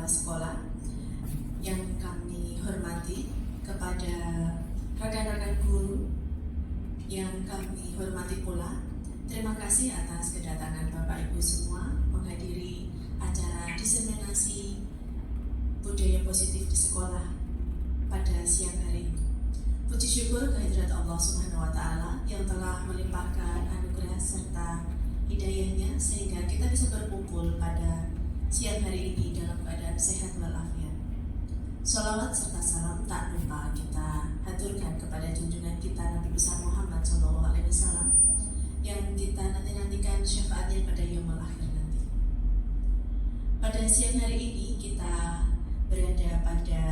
sekolah, yang kami hormati, kepada rekan-rekan guru yang kami hormati pula. Terima kasih atas kedatangan Bapak Ibu semua menghadiri acara diseminasi budaya positif di sekolah pada siang hari ini. Puji syukur kehadirat Allah Subhanahu wa Ta'ala yang telah melimpahkan anugerah serta hidayahnya sehingga kita bisa berkumpul pada siang hari ini dalam keadaan sehat walafiat. Sholawat serta salam tak lupa kita haturkan kepada junjungan kita Nabi besar Muhammad SAW yang kita nantikan syafaatnya pada yaumul akhir nanti. Pada siang hari ini kita berada pada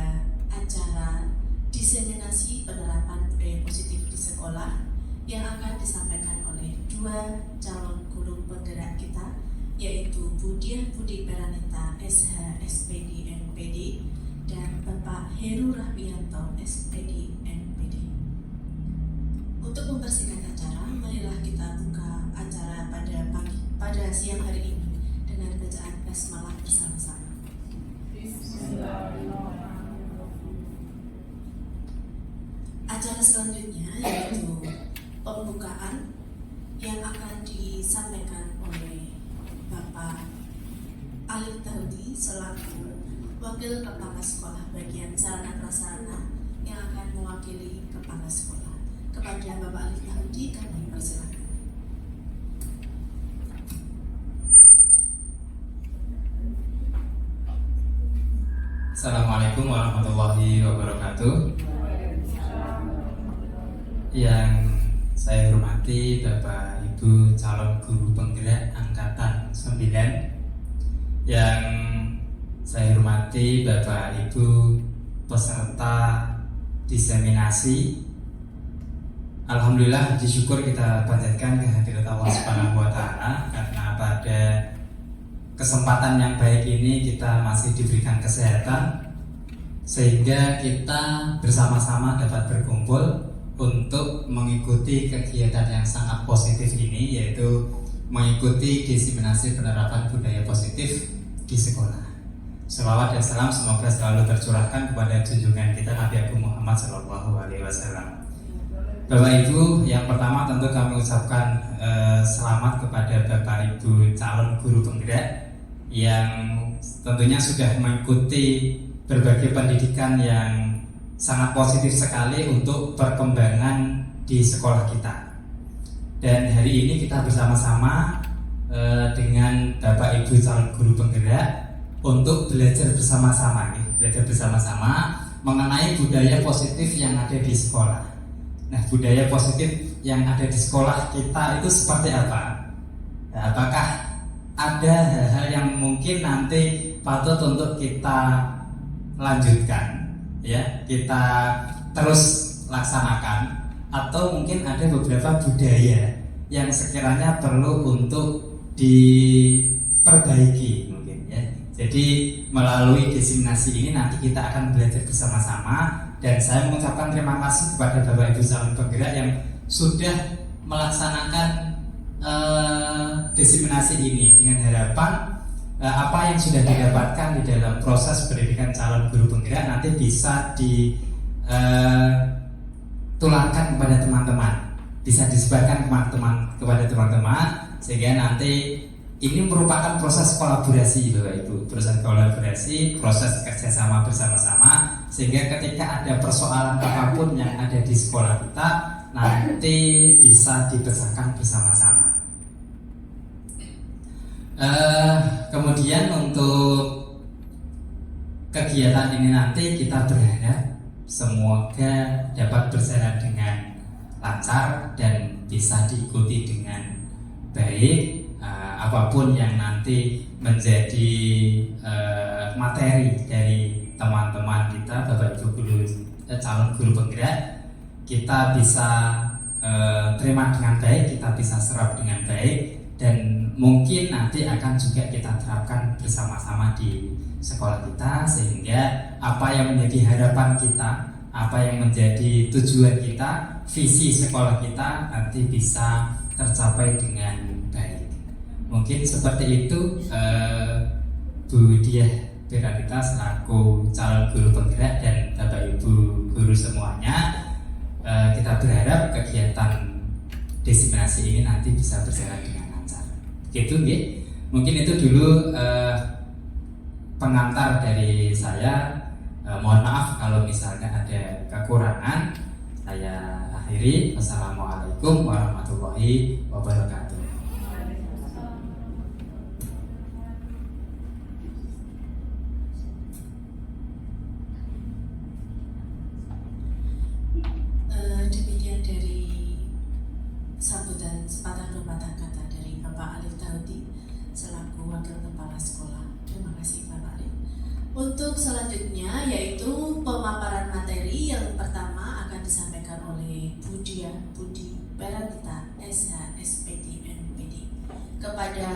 acara diseminasi penerapan budaya positif di sekolah yang akan disampaikan oleh dua calon guru penggerak kita, yaitu Bu Diah Budi Peranita SH SPD NPD dan Bapak Heru Rahmianto SPD NPD. Untuk mempersingkat acara, marilah kita buka acara pada siang hari ini dengan bacaan basmalah bersama-sama. Acara selanjutnya yaitu pembukaan yang akan disampaikan oleh Bapak Alif Tahudi selaku Wakil Kepala Sekolah bagian Sarana Prasarana yang akan mewakili Kepala Sekolah. Kepada Bapak Alif Tahudi kami persilakan. Assalamualaikum warahmatullahi wabarakatuh. Yang saya hormati Bapak Ibu calon guru penggerak angkatan 9, yang saya hormati Bapak Ibu peserta diseminasi. Alhamdulillah, disyukur kita panjatkan kehadirat Allah Subhanahu wa Ta'ala karena pada kesempatan yang baik ini kita masih diberikan kesehatan sehingga kita bersama-sama dapat berkumpul untuk mengikuti kegiatan yang sangat positif ini, yaitu mengikuti diseminasi penerapan budaya positif di sekolah. Shalawat dan salam semoga selalu tercurahkan kepada junjungan kita Nabi Agung Muhammad SAW. Bapak Ibu, yang pertama tentu kami ucapkan selamat kepada Bapak Ibu calon guru penggerak yang tentunya sudah mengikuti berbagai pendidikan yang sangat positif sekali untuk perkembangan di sekolah kita. Dan hari ini kita bersama-sama dengan Bapak Ibu calon guru penggerak untuk belajar bersama-sama mengenai budaya positif yang ada di sekolah. Nah, budaya positif yang ada di sekolah kita itu seperti apa? Nah, apakah ada hal-hal yang mungkin nanti patut untuk kita lanjutkan, ya, kita terus laksanakan, atau mungkin ada beberapa budaya yang sekiranya perlu untuk diperbaiki mungkin, ya. Jadi melalui diseminasi ini nanti kita akan belajar bersama-sama. Dan saya mengucapkan terima kasih kepada Bapak Ibu calon penggerak yang sudah melaksanakan diseminasi ini dengan harapan apa yang sudah didapatkan di dalam proses pendidikan calon guru penggerak nanti bisa ditularkan kepada teman-teman, bisa disebarkan kepada teman-teman sehingga nanti ini merupakan proses kolaborasi, Bapak Ibu, proses kolaborasi, proses kerjasama bersama-sama sehingga ketika ada persoalan apapun yang ada di sekolah kita nanti bisa dipecahkan bersama-sama. Kemudian untuk kegiatan ini nanti kita berharap semoga dapat berjalan dengan lancar dan bisa diikuti dengan baik. Apapun yang nanti menjadi materi dari teman-teman kita, Bapak Ibu guru, calon guru penggerak, kita bisa terima dengan baik, kita bisa serap dengan baik, dan mungkin nanti akan juga kita terapkan bersama-sama di sekolah kita sehingga apa yang menjadi harapan kita, apa yang menjadi tujuan kita, visi sekolah kita nanti bisa tercapai dengan baik. Mungkin seperti itu Bu Diah Beranita selaku calon guru penggerak dan Bapak Ibu guru semuanya, kita berharap kegiatan diseminasi ini nanti bisa berjalan dengan lancar. Gitu, ya. Mungkin itu dulu pengantar dari saya. Mohon maaf kalau misalnya ada kekurangan. Saya akhiri. Wassalamualaikum warahmatullahi wabarakatuh. Demikian dari sambutan sepatah dua patah kata dari Bapak Alif Daudi selaku Wakil Kepala Sekolah. Terima kasih Bapak Alif. Untuk selanjutnya yaitu pemaparan materi yang pertama akan disampaikan oleh Budi Beranita SH SPD MPD. Kepada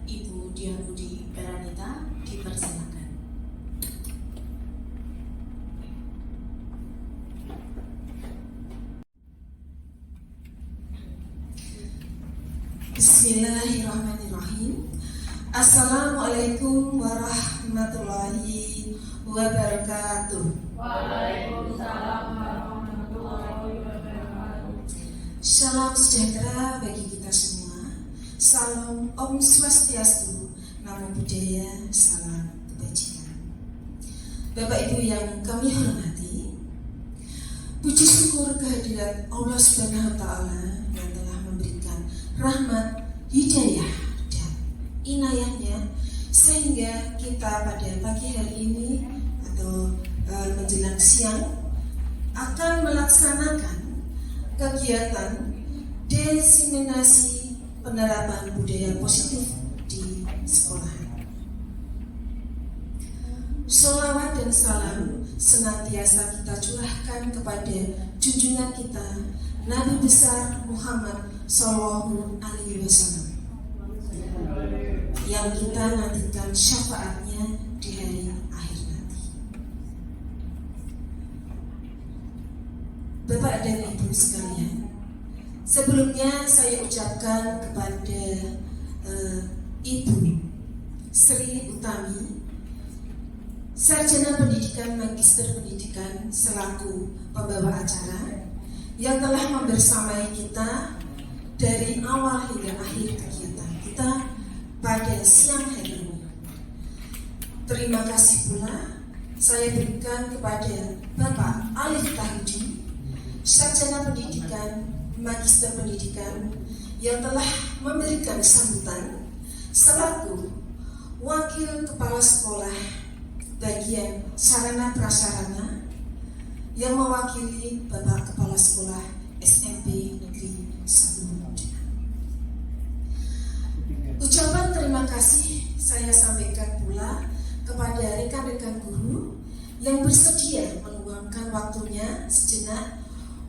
Ibu Dian Budi Beranita dipersilakan. Bismillahirrahmanirrahim. Assalamualaikum warahmatullahi wabarakatuh. Waalaikumsalam warahmatullahi wabarakatuh. Salam sejahtera bagi kita semua. Salam Om Swastiastu, Namo Buddhaya, salam kebajikan. Bapak Ibu yang kami hormati, puji syukur kehadirat Allah Subhanahu wa Ta'ala yang telah memberikan rahmat, hidayah, dan inayahnya sehingga kita pada pagi hari ini atau menjelang siang akan melaksanakan kegiatan diseminasi penerapan budaya positif di sekolah. Sholawat dan salam senantiasa kita curahkan kepada junjungan kita Nabi besar Muhammad Sallallahu Alaihi Wasallam yang kita nantikan syafaatnya di hari akhir nanti. Bapak dan Ibu sekalian, sebelumnya saya ucapkan kepada Ibu Sri Utami, Sarjana Pendidikan Magister Pendidikan selaku pembawa acara yang telah membersamai kita dari awal hingga akhir kegiatan kita pada siang hari ini. Terima kasih pula saya berikan kepada Bapak Alif Daudi, Sarjana Pendidikan Magister Pendidikan yang telah memberikan sambutan selaku Wakil Kepala Sekolah bagian sarana prasarana yang mewakili Bapak Kepala Sekolah SMP Negeri 1 Muda. Ucapan terima kasih saya sampaikan pula kepada rekan-rekan guru yang bersedia meluangkan waktunya sejenak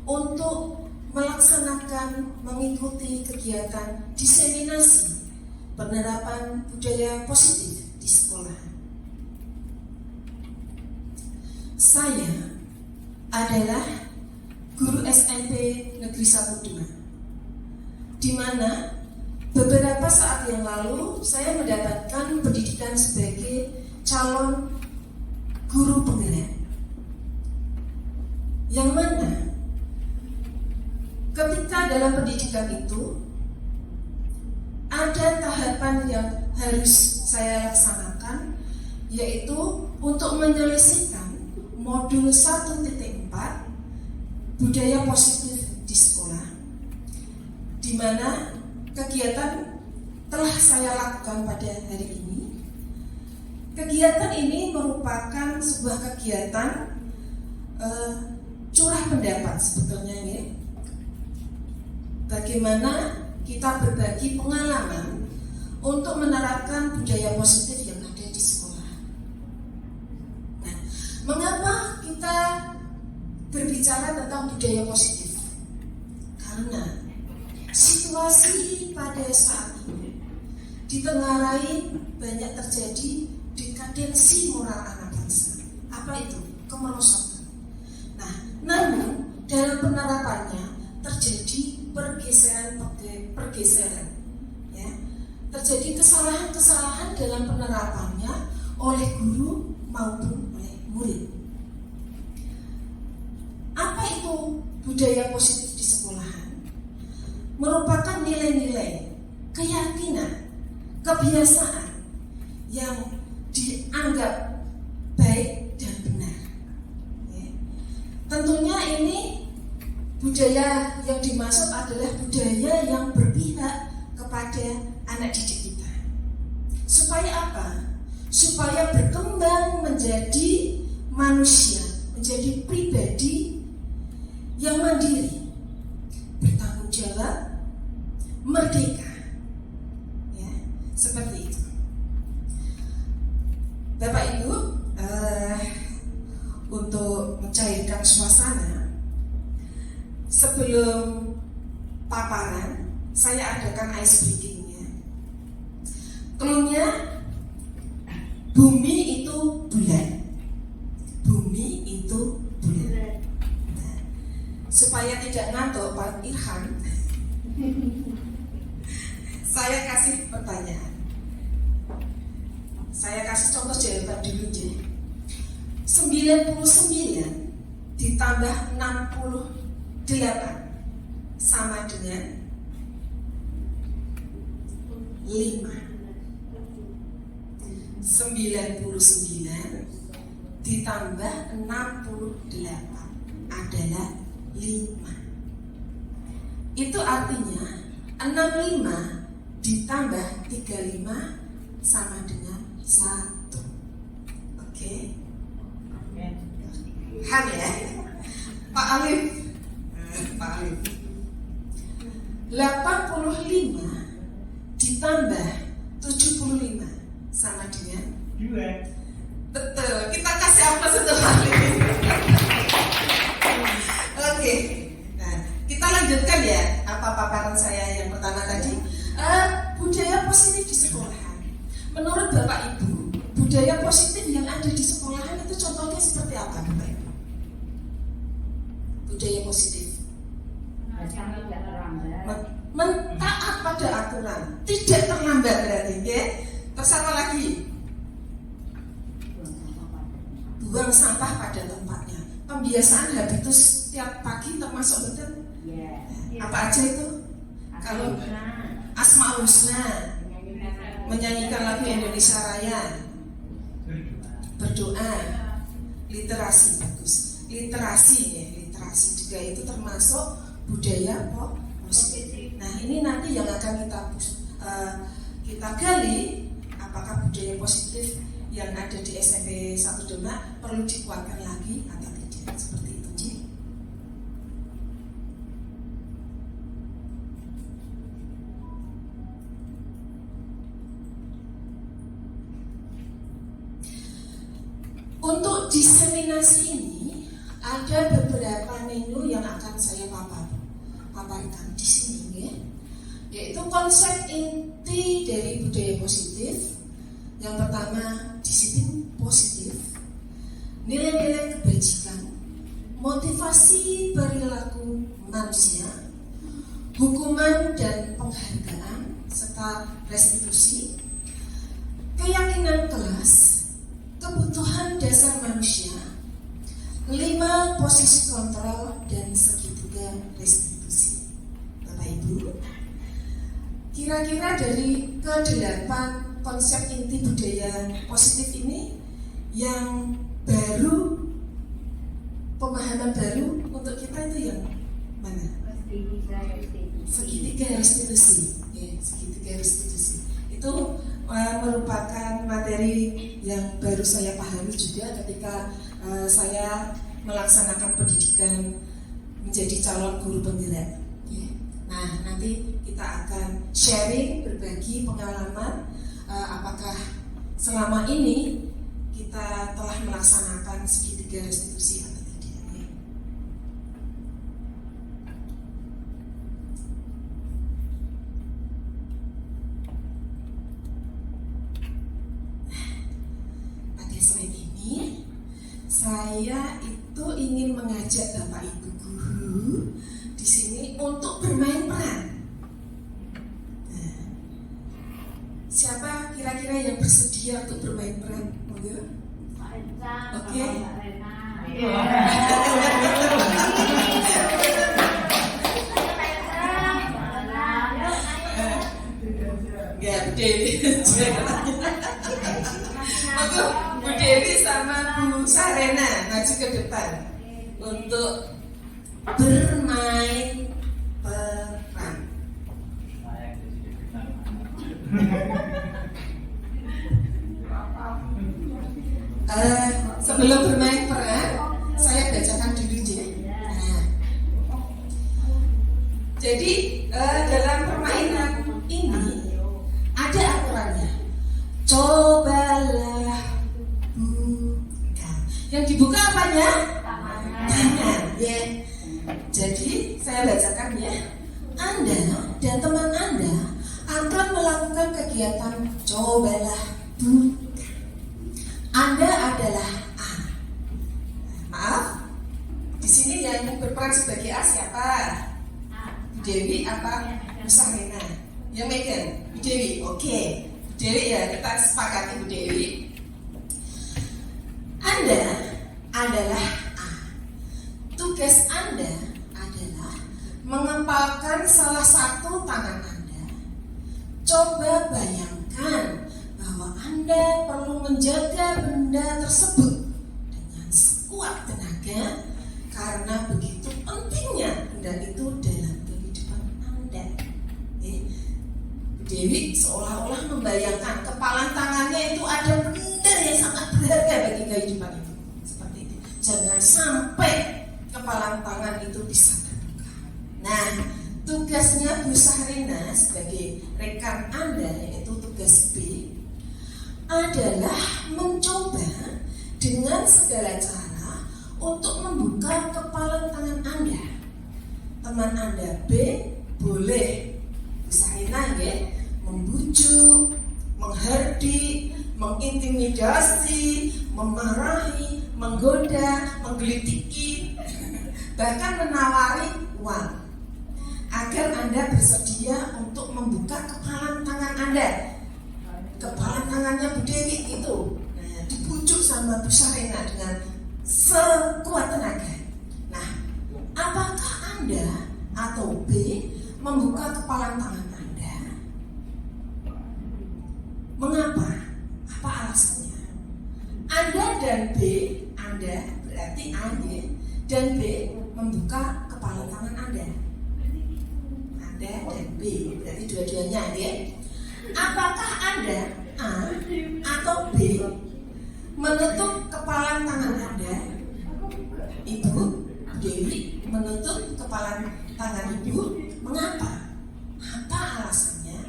untuk melaksanakan mengikuti kegiatan diseminasi penerapan budaya positif di sekolah. Saya adalah guru SMP Negeri 1 2, di mana beberapa saat yang lalu saya mendapatkan pendidikan sebagai calon guru penggerak, yang mana ketika dalam pendidikan itu ada tahapan yang harus saya laksanakan, yaitu untuk menyelesaikan modul 1.4 budaya positif di sekolah, di mana kegiatan telah saya lakukan pada hari ini. Kegiatan ini merupakan sebuah kegiatan curah pendapat sebetulnya ya. Bagaimana kita berbagi pengalaman untuk menerapkan budaya positif yang ada di sekolah. Nah, mengapa kita berbicara tentang budaya positif? Karena situasi pada saat ini ditengarai banyak terjadi dekadensi moral anak bangsa. Apa itu? Kemerosotan. Nah, namun dalam penerapannya terjadi pergeseran, ya. Terjadi kesalahan-kesalahan dalam penerapannya oleh guru maupun oleh murid. Apa itu budaya positif di sekolahan? Merupakan nilai-nilai, keyakinan, kebiasaan yang dianggap baik dan benar. Ya. Tentunya ini budaya yang dimaksud adalah budaya yang berpihak kepada anak didik kita. Supaya apa? Supaya berkembang menjadi manusia, menjadi pribadi yang mandiri, bertanggung jawab, merdeka. Ya, seperti itu. Bapak Ibu, untuk mencairkan suasana, sebelum paparan, saya adakan ice breaking-nya. Clue-nya, bumi itu bulat. Bumi itu bulat. Nah, supaya tidak ngantuk Pak Irhan, saya kasih pertanyaan. Saya kasih contoh jawaban dulu aja. 99 ditambah 68 sama dengan 5. 99 ditambah 68 adalah 5. Itu artinya 65 ditambah 35 sama dengan 1. Oke? Han ya? Pak Alif. Pak Alif. 85 ditambah 75 sama dengan 2. betul. Kita kasih aplaus untuk Alif. Oke. Nah, kita lanjutkan ya apa paparan saya yang pertama tadi. Budaya positif di sekolahan. Menurut Bapak Ibu, budaya positif yang ada di sekolahan itu contohnya seperti apa, Bapak Ibu? Budaya positif. Mentaat pada aturan, tidak terlambat berarti, ya. Terus apa lagi? Buang sampah pada tempatnya. Pembiasaan habitus setiap pagi termasuk betul. Apa aja itu? Kalau Asmaul Husna, menyanyikan lagu Indonesia Raya, berdoa, literasi bagus. Literasi ya, literasi juga itu termasuk budaya positif. Nah, ini nanti yang akan kita gali, apakah budaya positif yang ada di SMP 1 Demak perlu dikuatkan lagi atau tidak, seperti itu. Untuk diseminasi ini ada beberapa menu yang akan saya paparkan di sini, ya. Yaitu konsep inti dari budaya positif. Yang pertama, disiplin positif, nilai-nilai kebajikan, motivasi perilaku manusia, hukuman dan penghargaan serta restitusi, keyakinan kelas, kebutuhan dasar manusia, 5 posisi kontrol dan segitiga restitusi. Bapak Ibu, kira-kira dari ke-8 konsep inti budaya positif ini yang baru, pemahaman baru untuk kita itu yang mana? Segitiga restitusi. Ya, segitiga restitusi. Itu merupakan materi yang baru saya pahami juga ketika saya melaksanakan pendidikan menjadi calon guru penggerak. Ya. Nah, nanti kita akan sharing, berbagi pengalaman apakah selama ini kita telah melaksanakan segitiga restitusi atau tidak. Ya. Pada slide ini saya itu ingin mengajak Bapak Ibu guru di sini untuk bermain peran. Siapa kira-kira yang bersedia untuk bermain peran? Oke. Ya, Bu Dewi. Maka Bu Dewi sama Bu Sarena maju ke depan untuk bermain peran. Sebelum bermain peran, saya bacakan dulu deh. Nah, jadi dalam permainan ini ada aturannya. Cobalah buka. Yang dibuka apanya? Tangan. Ya. Jadi saya bacakan ya. Anda dan teman Anda akan melakukan kegiatan cobalah buka. Anda adalah A. Maaf, di sini yang berperan sebagai A siapa? Bu Dewi apa? Bu Sarena. Yang megang Bu Dewi. Oke, Bu Dewi ya, kita sepakati Bu Dewi. Anda adalah A. Tugas Anda adalah mengepalkan salah satu tangan Anda. Coba bayangkan bahwa Anda perlu menjaga benda tersebut dengan sekuat tenaga karena begitu pentingnya benda itu dalam kehidupan Anda. Bu Dewi seolah-olah membayangkan kepalan tangannya itu ada benda yang sangat berharga bagi kehidupan itu. Seperti itu. Jangan sampai kepalan tangan itu bisa terbuka. Nah, tugasnya Bu Sarena sebagai rekan Anda, yaitu tugas B, adalah mencoba dengan segala cara untuk membuka kepalan tangan Anda. Teman Anda B boleh Bu Sarena ya, membujuk, menghardik, mengintimidasi, memarahi, menggoda, menggelitiki, bahkan menawari uang agar Anda bersedia untuk membuka kepalan tangan Anda. Kepalan tangannya Bu Dewi itu dibujuk sama Bu Sarena dengan sekuat tenaga. Nah, apakah Anda atau B membuka kepalan tangan Anda? Mengapa? Apa alasannya? Anda dan B, Anda berarti A dan B membuka kepalan tangan Anda. Anda dan B berarti dua-duanya ya. Apakah Anda A atau B menutup kepalan tangan Anda? Ibu Dewi menutup kepalan tangan Ibu. Mengapa? Apa alasannya?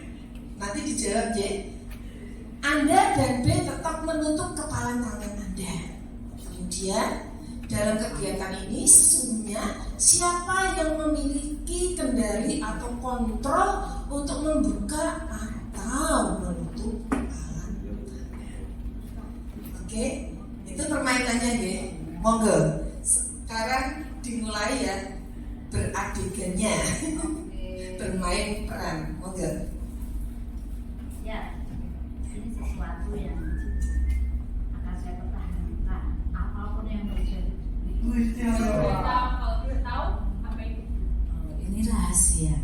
Nanti dijawab ya. Anda dan B tetap menutup kepalan tangan Anda. Kemudian dalam kegiatan ini sesungguhnya siapa yang memiliki kendali atau kontrol untuk membuka atau menutup kepalan tangan. Oke, itu permainannya ya. Monggo. Sekarang dimulai ya beradegannya. Bermain peran. Monggo. Ya, ini sesuatu yang akan saya pertahankan apapun yang terjadi. Kalau kita tahu apa itu? Ini rahasia.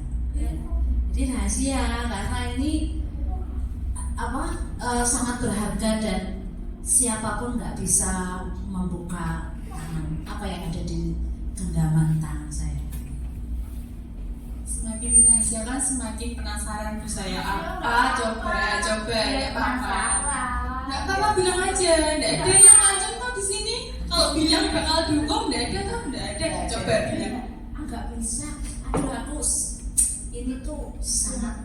Ini rahasia karena ini sangat berharga dan siapapun nggak bisa membuka tangan apa yang ada di genggaman tangan saya. Semakin dirahasiakan semakin penasaran Bu saya apa? Coba ya apa? Nggak apa-apa bilang aja. Nggak ada yang ngancam kok di sini. Kalau bilang bakal dihukum nggak ada tuh nggak ada. Coba bilang. Nggak bisa. Aduh aku ini tuh sangat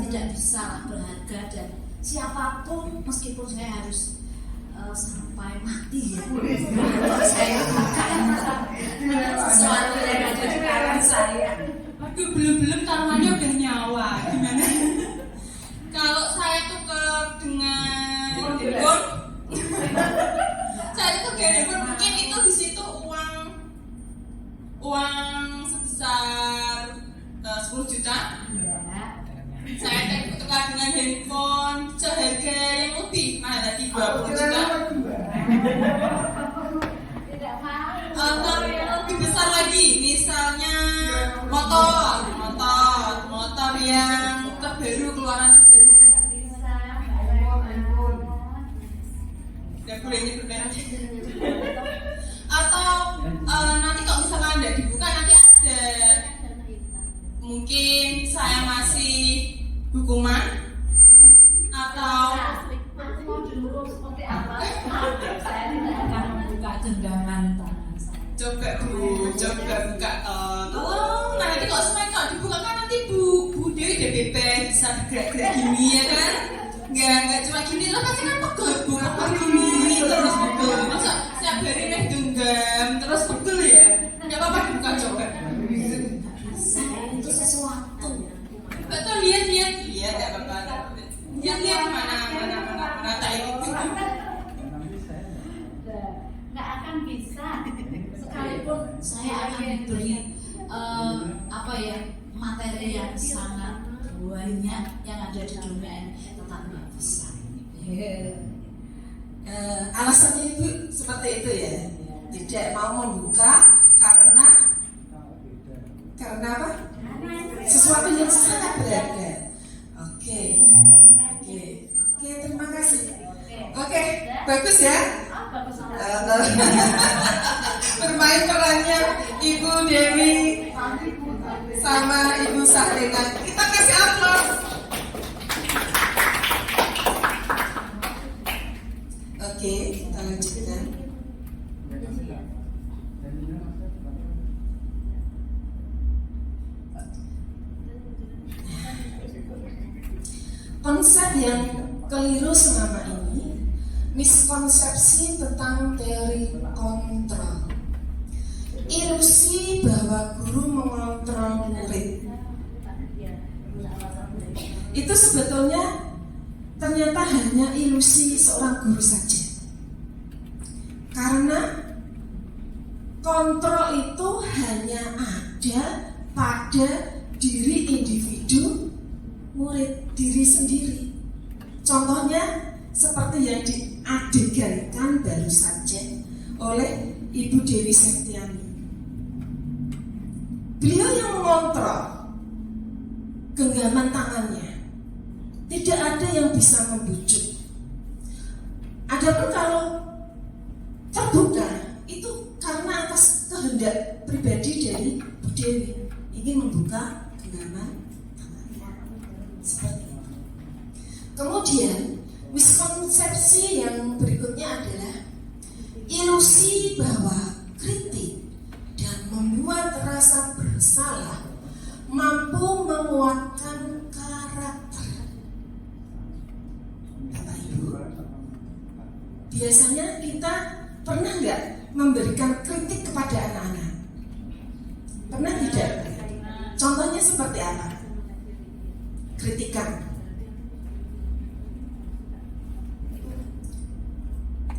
tidak bisa berharga dan siapapun meskipun saya harus sampai mati ya. Saya sesuatu yang ada di tangan saya. Aduh belum taruhannya udah nyawa. Gimana? Kalau saya tukar dengan handphone, saya tukar handphone mungkin itu di situ uang sebesar 10 juta. Saya tukar dengan handphone seharga yang lebih mahal lagi 20 juta. Atau yang lebih besar lagi, misalnya motor yang terbaru, keluaran terbaru. Nggak boleh nyebut merek. Atau nanti kalau misalkan nggak dibuka nanti ada mungkin saya masih hukuman atau Saya tidak akan membuka genggaman tangan saya. coba buka tolong nanti kalau semuanya kalau dibuka kan nanti Bu Dewi udah bebas bisa bergerak-gerak gini ya kan nggak cuma gini loh pasti kan pegel gini terus pegel masa setiap hari deh genggam terus pegel ya nggak apa-apa dibuka coba Itu sesuatu. betul lihat nggak apa-apa lihat mana tak itu Nggak akan bisa. Sekalipun saya akan diberi materi yang sangat banyak yang ada di dunia ini, tetap nggak bisa. Alasannya Ibu seperti itu ya, tidak mau membuka karena apa? Sesuatu yang sangat berharga. Oke, terima kasih. Oke, bagus ya. Bermain perannya Ibu Dewi sama Ibu Sahrina. Kita kasih aplaus. Oke, kita lanjutkan. Konsep yang keliru selama ini, miskonsepsi tentang teori kontrol, ilusi bahwa guru mengontrol murid. Itu sebetulnya ternyata hanya ilusi seorang guru saja. Karena kontrol itu hanya ada pada diri individu murid diri sendiri. Contohnya seperti yang diadegankan baru saja oleh Ibu Dewi Septiani. Beliau yang mengontrol genggaman tangannya. Tidak ada yang bisa membujuk. Adapun kalau terbuka itu karena atas kehendak pribadi dari Bu Dewi ingin membuka genggaman tangannya. Seperti itu. Kemudian miskonsepsi yang berikutnya adalah ilusi bahwa kritik dan membuat rasa bersalah mampu menguatkan karakter. Bapak Ibu, biasanya kita pernah nggak memberikan kritik kepada anak-anak? Pernah tidak? Contohnya seperti apa? Kritikan.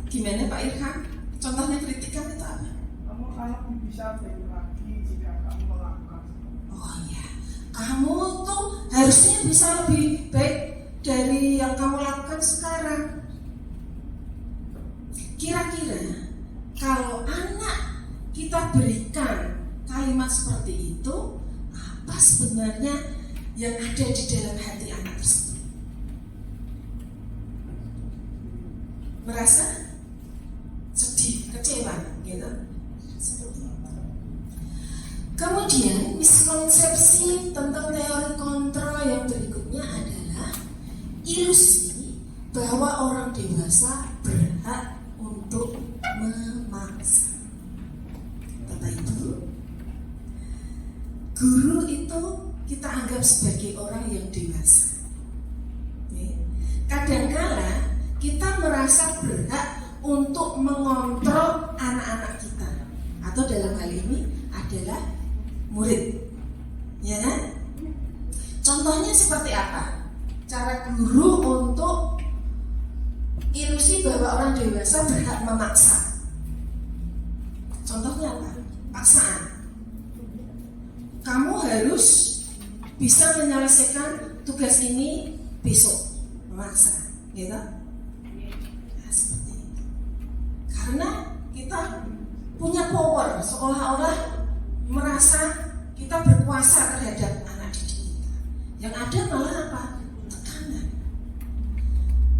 Gimana Pak Irham? Contohnya kritikan itu apa? Kamu bisa baik lagi jika kamu melakukan. Oh ya, kamu tuh harusnya bisa lebih baik dari yang kamu lakukan sekarang. Kira-kira kalau anak kita berikan kalimat seperti itu, apa sebenarnya yang ada di dalam hati anak tersebut? Merasa sedih, kecewa, gitu. Kemudian miskonsepsi tentang teori kontrol yang berikutnya adalah ilusi bahwa orang dewasa berhak untuk memaksa. Bapak Ibu, guru itu kita anggap sebagai orang yang dewasa. Kadang-kala kita merasa berhak untuk mengontrol anak-anak kita, atau dalam hal ini adalah murid, ya kan? Contohnya seperti apa? Cara guru untuk ilusi bahwa orang dewasa berhak memaksa. Contohnya apa? Paksaan. Kamu harus bisa menyelesaikan tugas ini besok, memaksa, gitu? Nah, seperti itu. Karena kita punya power, seolah-olah merasa kita berkuasa terhadap anak didik kita. Yang ada malah apa? Tekanan.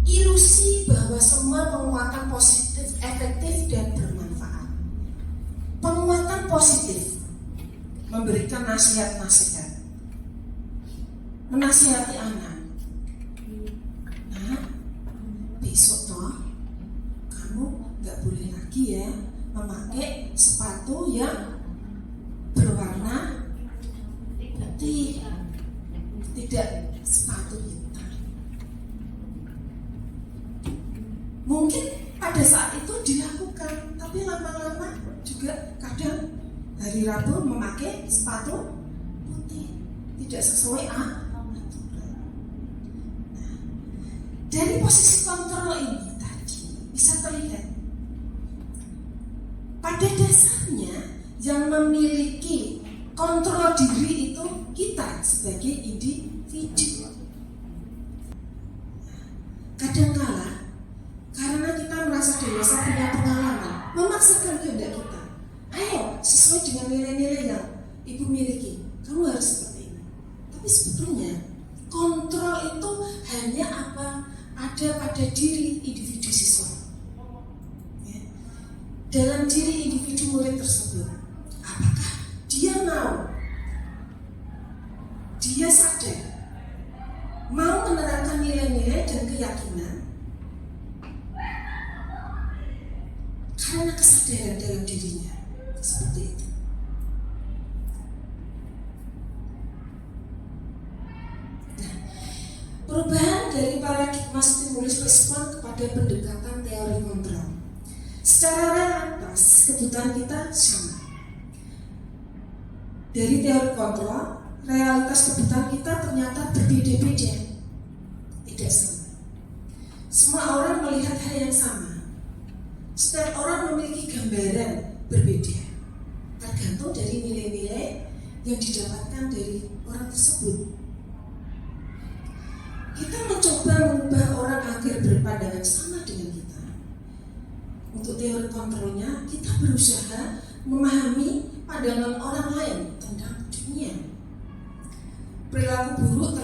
Ilusi bahwa semua penguatan positif, efektif, dan bermanfaat. Penguatan positif memberikan nasihat-nasihat, menasihati anak. Nah, besok toh kamu nggak boleh lagi ya memakai sepatu yang berwarna putih, tidak sepatu hitam. Mungkin pada saat itu dilakukan, tapi lama-lama juga kadang hari Rabu memakai sepatu putih, tidak sesuai aturan. Nah, dari posisi kontrol ini tadi bisa terlihat pada dasarnya yang memiliki kontrol diri itu kita sebagai individu. Kadangkala karena kita merasa dewasa, punya pengalaman, memaksakan kehendak kita. Ayo sesuai dengan nilai-nilai yang ibu miliki, kamu harus seperti ini. Tapi sebetulnya kontrol itu hanya ada pada diri individu siswa. Dalam diri individu murid tersebut, apakah dia mau, dia sadar, mau menerapkan nilai-nilai dan keyakinan karena kesadaran dalam dirinya seperti itu. Nah, perubahan dari paradigma stimulus respon kepada pendekatan teori kontrol. Secara realitas, kebutuhan kita sama. Dari teori kontrol, realitas kebutuhan kita ternyata berbeda-beda, tidak sama. Semua orang melihat hal yang sama. Setiap orang memiliki gambaran berbeda, tergantung dari nilai-nilai yang didapatkan dari orang tersebut. Kita mencoba mengubah orang agar berpandangan sama dengan kita. Untuk teori kontrolnya, kita berusaha memahami pandangan orang lain tentang dunia. Perilaku buruk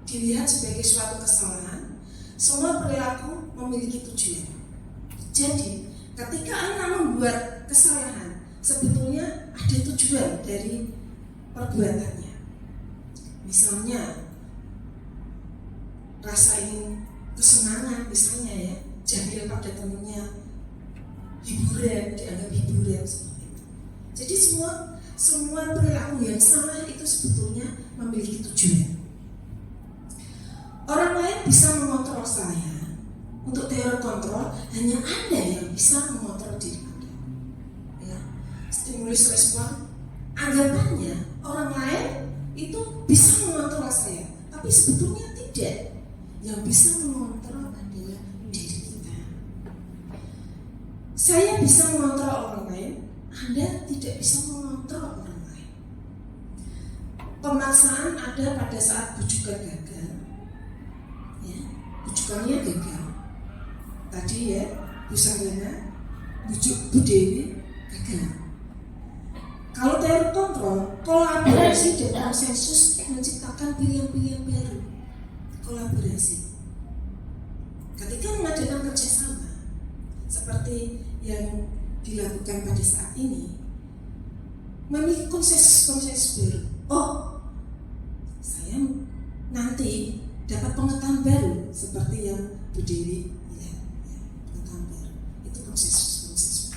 dilihat sebagai suatu kesalahan. Semua perilaku memiliki tujuan. Jadi, ketika anak membuat kesalahan, sebetulnya ada tujuan dari perbuatannya. Misalnya, rasa ingin kesenangan, misalnya ya, jamil pada temennya, hiburan, dianggap hiburan seperti itu. Jadi semua perilaku yang salah itu sebetulnya memiliki tujuan. Orang lain bisa mengontrol saya. Untuk teori kontrol, hanya Anda yang bisa mengontrol diri Anda. Ya. Stimulus respon, anggapannya orang lain itu bisa mengontrol saya, tapi sebetulnya tidak. Yang bisa mengontrol adalah diri kita. Saya bisa mengontrol orang lain, Anda tidak bisa mengontrol orang lain. Pemaksaan ada pada saat bujukan gagal. Ya, bujukannya gagal. Tadi ya, Bu Sanggana bujuk Bu Dewi gagal. Kalau teori kontrol, kolaborasi dan konsensus menciptakan pilihan-pilihan baru. Kolaborasi. Ketika mengadakan kerjasama seperti yang dilakukan pada saat ini, memiliki konsensus baru. Oh, saya nanti dapat pengetahuan baru seperti yang Bu Dewi lihat. Itu konsensus.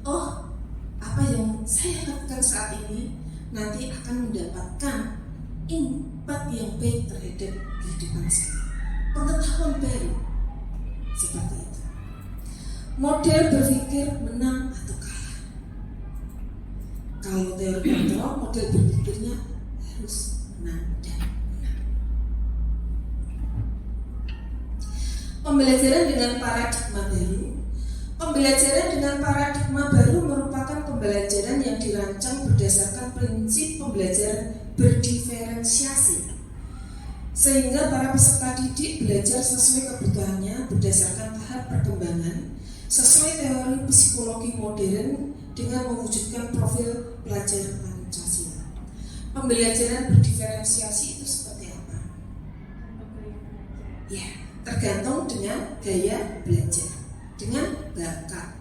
Oh, apa yang saya lakukan saat ini nanti akan mendapatkan impact yang baik terhadap kehidupan saya. Pengetahuan baru seperti itu. Model berpikir menang atau kalah. Kalau teori kontrol, model berpikirnya harus menang dan menang. Pembelajaran dengan paradigma baru. Pembelajaran dengan paradigma baru merupakan pembelajaran yang dirancang berdasarkan prinsip pembelajaran berdiferensiasi, sehingga para peserta didik belajar sesuai kebutuhannya berdasarkan tahap perkembangan sesuai teori psikologi modern dengan mewujudkan profil pelajar Pancasila. Pembelajaran berdiferensiasi itu seperti apa? Ya, tergantung dengan gaya belajar, dengan bakat,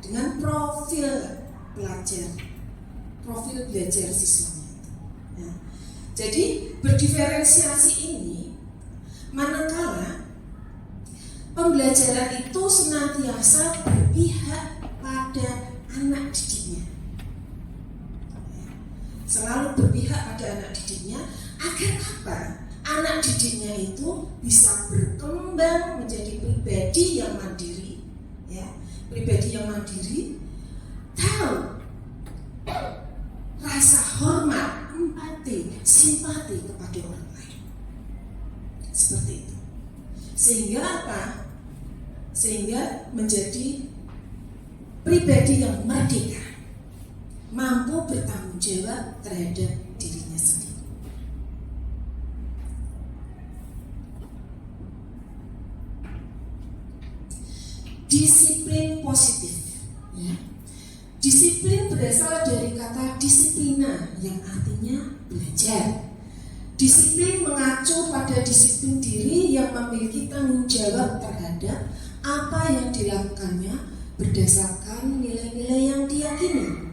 dengan profil pelajar, profil belajar siswanya. Nah, jadi berdiferensiasi ini manakala pembelajaran itu senantiasa berpihak pada anak didiknya, selalu berpihak pada anak didiknya agar apa? Anak didiknya itu bisa berkembang menjadi pribadi yang mandiri, ya, pribadi yang mandiri, tahu rasa hormat, empati, simpati kepada orang lain, seperti itu. Sehingga apa? Sehingga menjadi pribadi yang merdeka, mampu bertanggung jawab terhadap dirinya sendiri. Disiplin positif, ya. Disiplin berasal dari kata disiplina yang artinya belajar. Disiplin mengacu pada disiplin diri yang memiliki tanggung jawab terhadap apa yang dilakukannya berdasarkan nilai-nilai yang diyakini.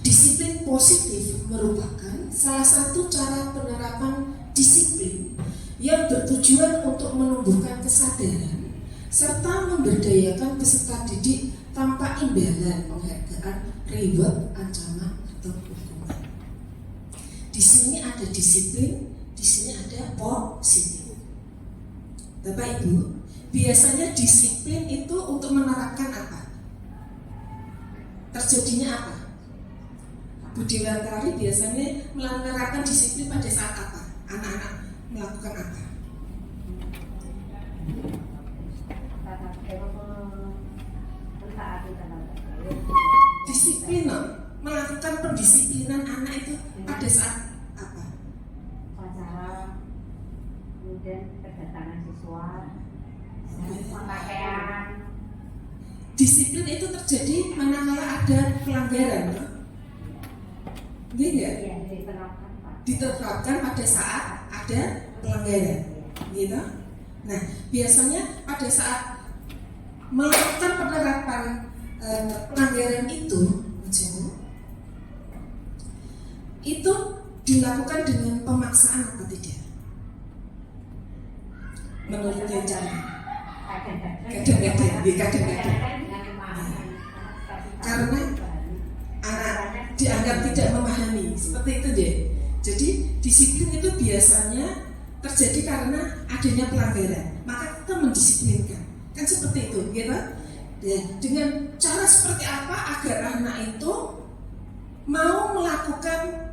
Disiplin positif merupakan salah satu cara penerapan disiplin yang bertujuan untuk menumbuhkan kesadaran serta memberdayakan peserta didik tanpa imbalan penghargaan, reward, ancaman, atau hukuman. Di sini ada disiplin, di sini ada positif. Bapak Ibu, biasanya disiplin itu untuk menerapkan apa? Terjadinya apa? Budi Lantari biasanya menerapkan disiplin pada saat apa? Anak-anak melakukan apa? Disiplin, melakukan pendisiplinan anak itu pada saat apa? Upacara, kemudian kedatangan siswa, pakaian. Disiplin itu terjadi manakala ada pelanggaran, enggak? Ya, diterapkan, Pak. Diterapkan pada saat ada pelanggaran, gitu. Nah, biasanya pada saat melakukan penerapan pelanggaran itu dilakukan dengan pemaksaan atau tidak? Menurut rencana, kadang-kadang. Karena anak dianggap tidak memahami, seperti itu deh. Jadi disiplin itu biasanya terjadi karena adanya pelanggaran, maka kita mendisiplinkan, kan seperti itu, gitu. Dan dengan cara seperti apa agar anak itu mau melakukan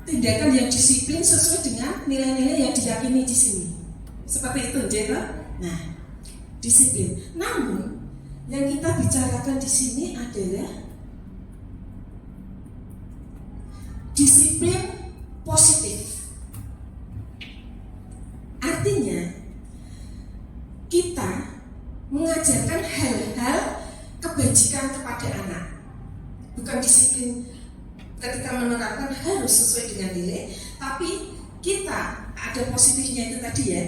tindakan yang disiplin sesuai dengan nilai-nilai yang diyakini di sini, seperti itu, gitu. Nah, disiplin. Namun yang kita bicarakan di sini adalah disiplin positif. Artinya kita mengajarkan hal-hal kebajikan kepada anak, bukan disiplin ketika menerapkan harus sesuai dengan nilai, tapi kita ada positifnya itu tadi, ya,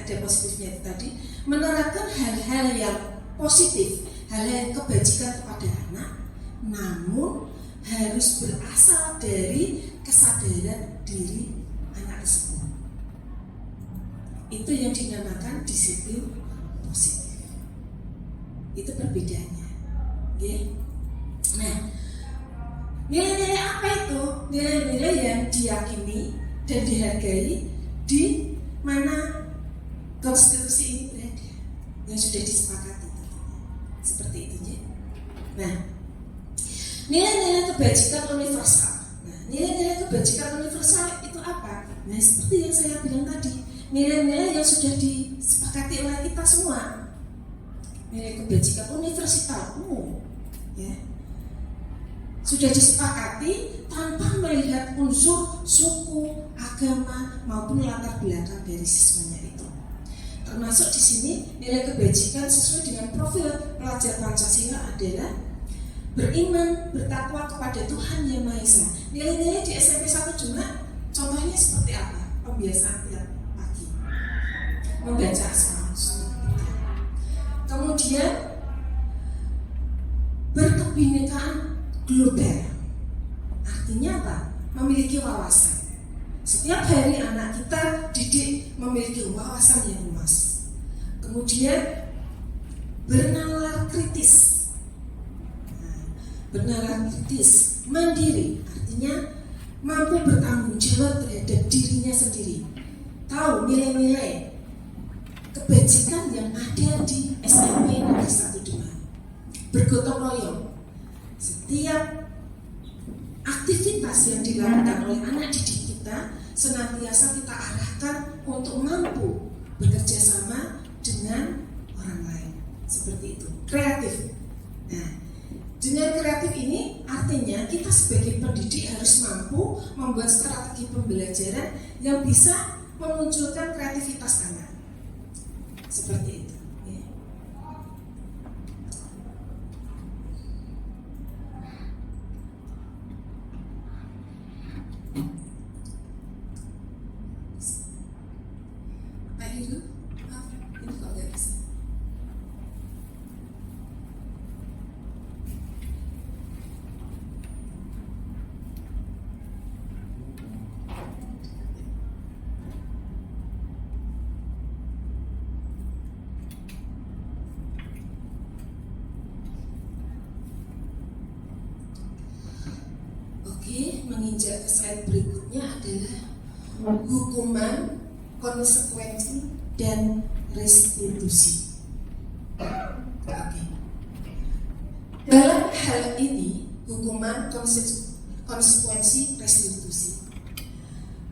ada positifnya itu tadi, menerapkan hal-hal yang positif, hal-hal yang kebajikan kepada anak, namun harus berasal dari kesadaran diri anak tersebut. Itu yang dinamakan disiplin positif. Itu perbedaannya, okay? Nah, nilai-nilai apa itu? Nilai-nilai yang diyakini dan dihargai di mana konstitusi ini berada, yang sudah disepakati, seperti itu, ya. Nah, nilai-nilai kebajikan universal. Nah, nilai-nilai kebajikan universal itu apa? Nah, seperti yang saya bilang tadi, nilai-nilai yang sudah disepakati oleh kita semua. Nilai kebajikan universal umum, ya, sudah disepakati tanpa melihat unsur suku, agama maupun latar belakang dari siswanya itu. Termasuk di sini nilai kebajikan sesuai dengan profil pelajar Pancasila adalah beriman, bertakwa kepada Tuhan Yang Maha Esa. Nilai-nilai di SMP 1 Demak contohnya seperti apa? Pembiasaan tiap pagi, membaca asmaul. Kemudian berkebinekaan global. Artinya apa? Memiliki wawasan. Setiap hari anak kita didik memiliki wawasan yang luas. Kemudian bernalar kritis. Bernalar kritis, mandiri, artinya mampu bertanggung jawab terhadap dirinya sendiri. Tahu nilai-nilai kebajikan yang ada di SMP Negeri 1 Demak. Bergotong royong. Setiap aktivitas yang dilakukan oleh anak didik kita senantiasa kita arahkan untuk mampu bekerja sama dengan orang lain. Seperti itu. Kreatif. Nah, dengan kreatif ini artinya kita sebagai pendidik harus mampu membuat strategi pembelajaran yang bisa memunculkan kreativitas anak. Seperti itu. Ya. Pak Heru, maaf, ini kok nggak bisa. Oke, menginjak ke slide berikutnya adalah hukuman, konsekuensi, dan restitusi. Oke. Dalam hal ini, hukuman, konsekuensi, restitusi.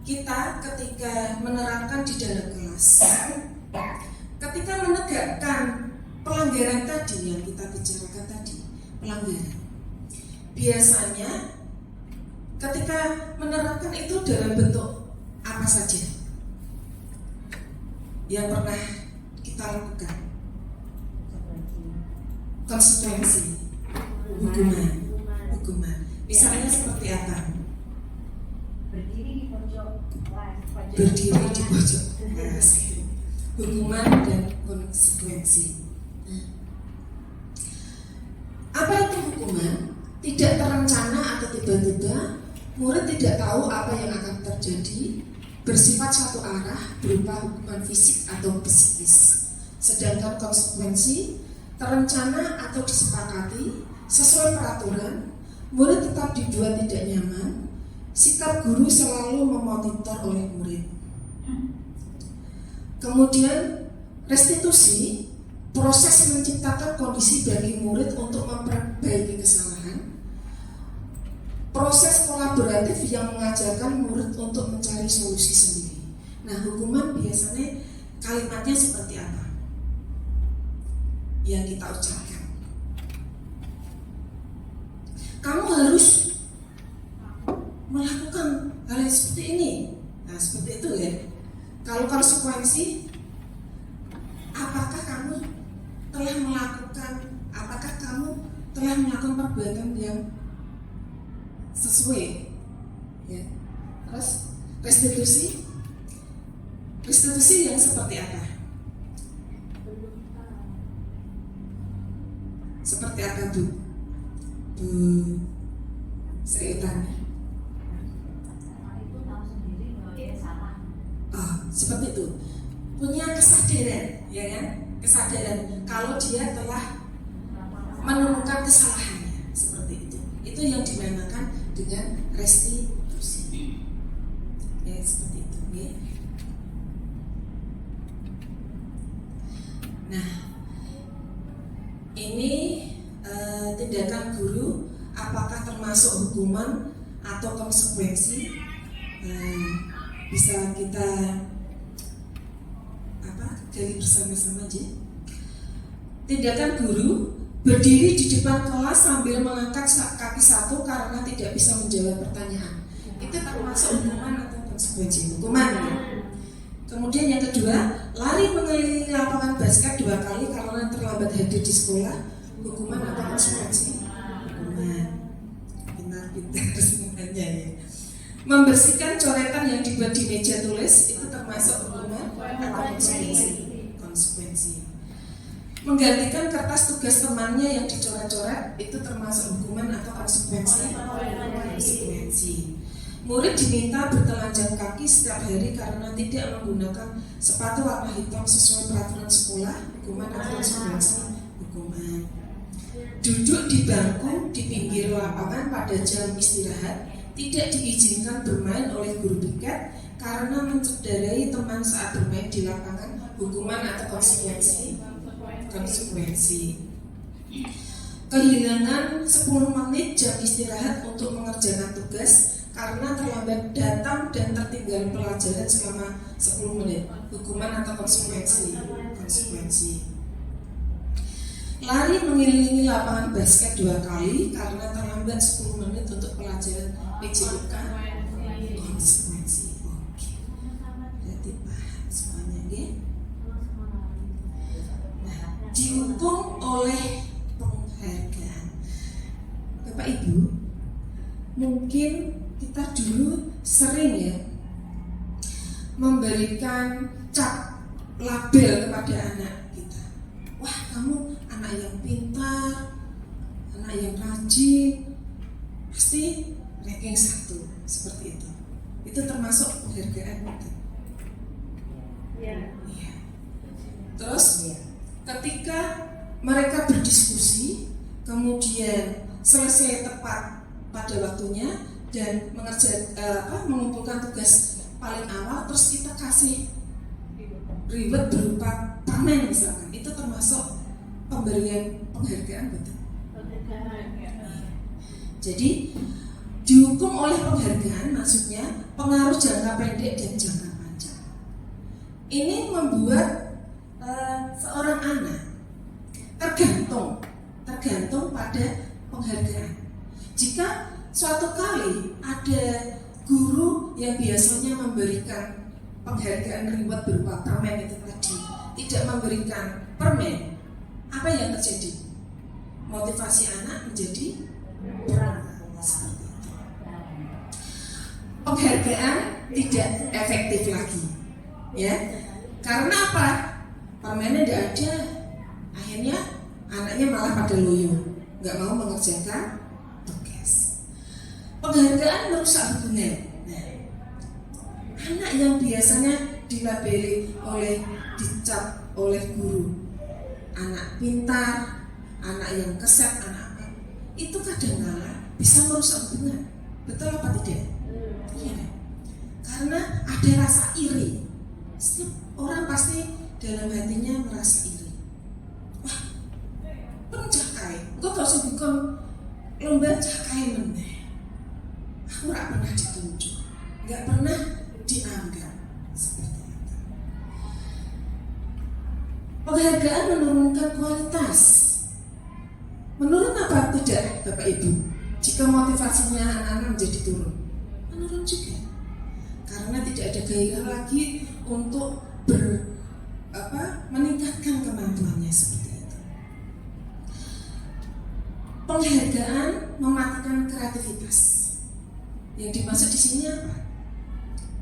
Kita ketika menerapkan di dalam kelas, ketika menegakkan pelanggaran tadi yang kita bicarakan tadi, pelanggaran, biasanya ketika menerapkan itu dalam bentuk apa saja yang pernah kita lakukan? Konsekuensi, hukuman. Misalnya seperti apa? Berdiri di pojok kelas. Berdiri di pojok kelas. Hukuman dan konsekuensi. Apa itu hukuman? Tidak terencana atau tiba-tiba, murid tidak tahu apa yang akan terjadi, bersifat satu arah berupa hukuman fisik atau psikis. Sedangkan konsekuensi terencana atau disepakati sesuai peraturan, murid tetap dibuat tidak nyaman, sikap guru selalu memonitor oleh murid. Kemudian restitusi, proses menciptakan kondisi bagi murid untuk memperbaiki kesalahan. Proses kolaboratif yang mengajarkan murid untuk mencari solusi sendiri. Nah, hukuman biasanya kalimatnya seperti apa yang kita ucapkan? Kamu harus melakukan hal yang seperti ini. Nah, seperti itu ya. Kalau konsekuensi, apakah kamu telah melakukan perbuatan yang sesuai, ya. Terus restitusi yang seperti apa? Seperti apa Bu Sri Utami? Itu tahu sendiri bahwa dia salah. Seperti itu, punya kesadaran, ya kan? Kesadaran kalau dia telah menemukan kesalahannya, seperti itu. Itu yang dinamakan dengan restitusi. Ya, seperti itu. Ya. Nah, ini tindakan guru apakah termasuk hukuman atau konsekuensi? Bisa kita gali bersama-sama aja. Tindakan guru berdiri di depan kelas sambil mengangkat kaki satu karena tidak bisa menjawab pertanyaan. Itu termasuk hukuman atau konsekuensi? Hukuman ya? Kemudian yang kedua, lari mengelilingi lapangan basket 2 kali karena terlambat hadir di sekolah, hukuman atau konsekuensi? Hukuman. Pintar-pintar semuanya ya. Membersihkan coretan yang dibuat di meja tulis itu termasuk hukuman atau konsekuensi. Menggantikan kertas tugas temannya yang dicoret-coret itu termasuk hukuman atau konsekuensi? Murid diminta bertelanjang kaki setiap hari karena tidak menggunakan sepatu warna hitam sesuai peraturan sekolah, hukuman atau konsekuensi? Hukuman. Duduk di bangku di pinggir lapangan pada jam istirahat tidak diizinkan bermain oleh guru piket karena mencederai teman saat bermain di lapangan, hukuman atau konsekuensi? Kehilangan 10 menit jam istirahat untuk mengerjakan tugas karena terlambat datang dan tertinggal pelajaran selama 10 menit, hukuman atau konsekuensi? Lari mengelilingi lapangan basket 2 kali karena terlambat 10 menit untuk pelajaran PJK, konsekuensi. Oke, berarti paham semuanya ya? Nah, dihukum oleh penghargaan. Bapak Ibu, mungkin kita dulu sering ya memberikan cap label kepada anak kita. Wah, kamu anak yang pintar, anak yang rajin, pasti ranking 1, seperti itu. Itu termasuk penghargaan kita. Iya. Terus ketika mereka berdiskusi, kemudian selesai tepat pada waktunya dan mengumpulkan tugas paling awal, terus kita kasih reward berupa permen misalkan, itu termasuk pemberian penghargaan, betul? Jadi dihukum oleh penghargaan maksudnya pengaruh jangka pendek dan jangka panjang. Ini membuat seorang anak tergantung pada penghargaan. Jika suatu kali ada guru yang biasanya memberikan penghargaan reward berupa permen itu tadi, tidak memberikan permen, apa yang terjadi? Motivasi anak menjadi seperti itu. Penghargaan tidak efektif lagi, ya. Karena apa? Permennya tidak ada, akhirnya anaknya malah pada loyo, nggak mau mengerjakan tugas. Penghargaan merusak hubungan. Nah, anak yang biasanya dilabeli dicap oleh guru, anak pintar, anak yang keset, anak apa, itu kadang-kala bisa merusak hubungan. Betul apa tidak? Iya. Karena ada rasa iri. Setiap orang pasti dalam hatinya merasa iri. Wah, pencakai, kok gak usah bukan lomba cakai meneh. Aku gak pernah ditunjuk, gak pernah dianggap seperti itu. Penghargaan menurunkan kualitas. Menurun apa tidak, Bapak Ibu? Jika motivasinya anak-anak menjadi turun, menurun juga. Karena tidak ada gairah lagi untuk meningkatkan kemampuannya seperti itu. Penghargaan mematikan kreativitas. Yang dimaksud di sini apa?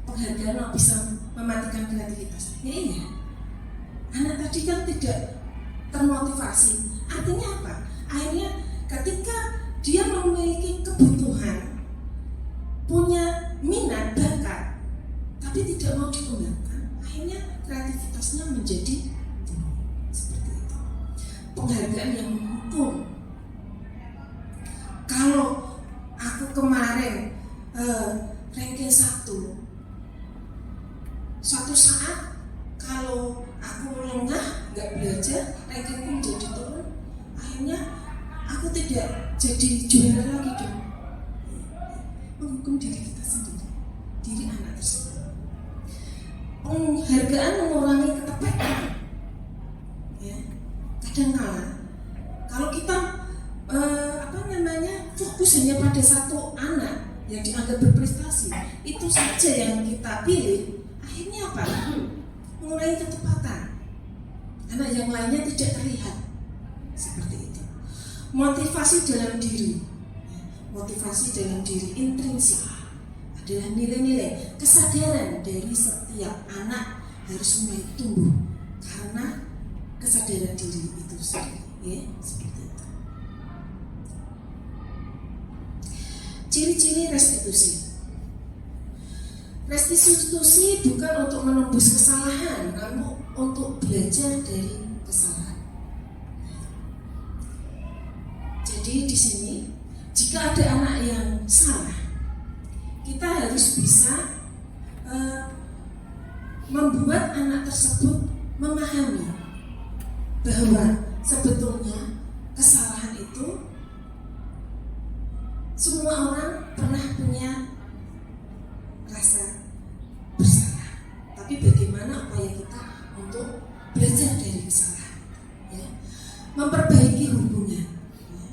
Penghargaan bisa mematikan kreativitas. Ya iya. Anak tadi kan tidak termotivasi. Artinya apa? Akhirnya ketika dia memiliki kebutuhan, punya minat, bakat, tapi tidak mau dikembangkan, akhirnya kreativitasnya menjadi turun. Seperti itu. Penghargaan yang menghukum. Kalau aku kemarin ranking 1, suatu saat kalau aku lengah, nggak belajar, rankingku menjadi turun, akhirnya aku tidak jadi juara lagi dong. Menghukum diri kita sendiri, diri anak tersebut. Penghargaan mengurangi ketepatan. Ya, kadang-kala kalau kita fokus hanya pada satu anak yang dianggap berprestasi, itu saja yang kita pilih, akhirnya apa? mengurangi ketepatan. Anak yang lainnya tidak terlihat seperti itu. Motivasi dalam diri, motivasi dalam diri intrinsik adalah nilai-nilai kesadaran dari setiap anak harus mulai tumbuh karena kesadaran diri itu sendiri, ya, seperti itu. Ciri-ciri restitusi. Restitusi bukan untuk menembus kesalahan, namun untuk belajar dari kesalahan. Jadi di sini, jika ada anak yang salah, kita harus bisa membuat anak tersebut memahami bahwa sebetulnya kesalahan itu semua orang pernah punya rasa bersalah, tapi bagaimana upaya kita untuk belajar dari kesalahan, ya? Memperbaiki hubungan, ya?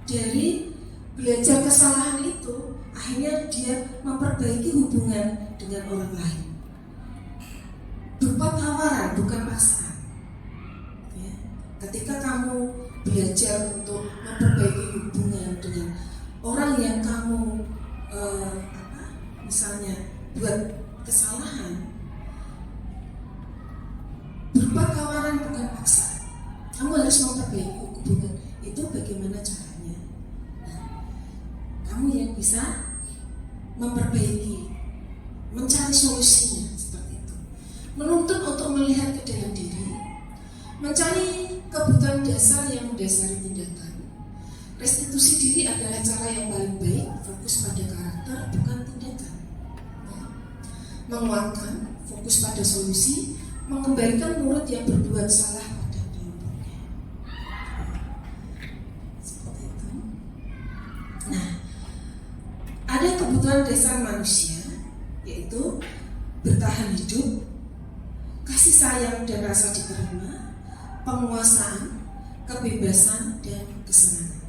Dari belajar kesalahan itu akhirnya dia memperbaiki hubungan dengan orang lain berupa tawaran, bukan paksaan, ya? Ketika kamu belajar untuk memperbaiki hubungan dengan orang yang kamu misalnya buat kesalahan berupa tawaran, bukan paksaan, kamu harus memperbaiki hubungan itu. Bagaimana caranya? Nah, kamu yang bisa memperbaiki, mencari solusinya seperti itu, menuntut untuk melihat ke dalam diri, mencari kebutuhan dasar yang mendasari tindakan. Restitusi diri adalah cara yang paling baik, fokus pada karakter bukan tindakan, ya. Menguatkan, fokus pada solusi, mengembalikan murid yang berbuat salah pada kelompoknya, seperti itu. Nah, ada kebutuhan dasar manusia, yaitu bertahan hidup, kasih sayang dan rasa diterima, penguasaan, kebebasan, dan kesenangan.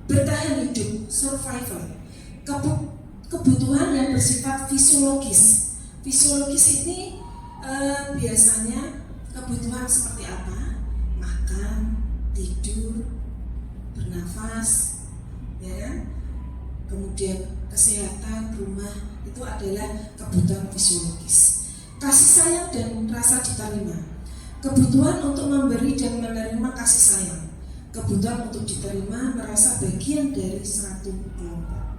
Bertahan hidup, survival, kebutuhan yang bersifat fisiologis. Fisiologis ini biasanya kebutuhan seperti apa? Makan, tidur, bernafas, ya kan? Kemudian kesehatan, rumah, itu adalah kebutuhan fisiologis. Kasih sayang dan rasa diterima, kebutuhan untuk memberi dan menerima kasih sayang, kebutuhan untuk diterima, merasa bagian dari suatu kelompok.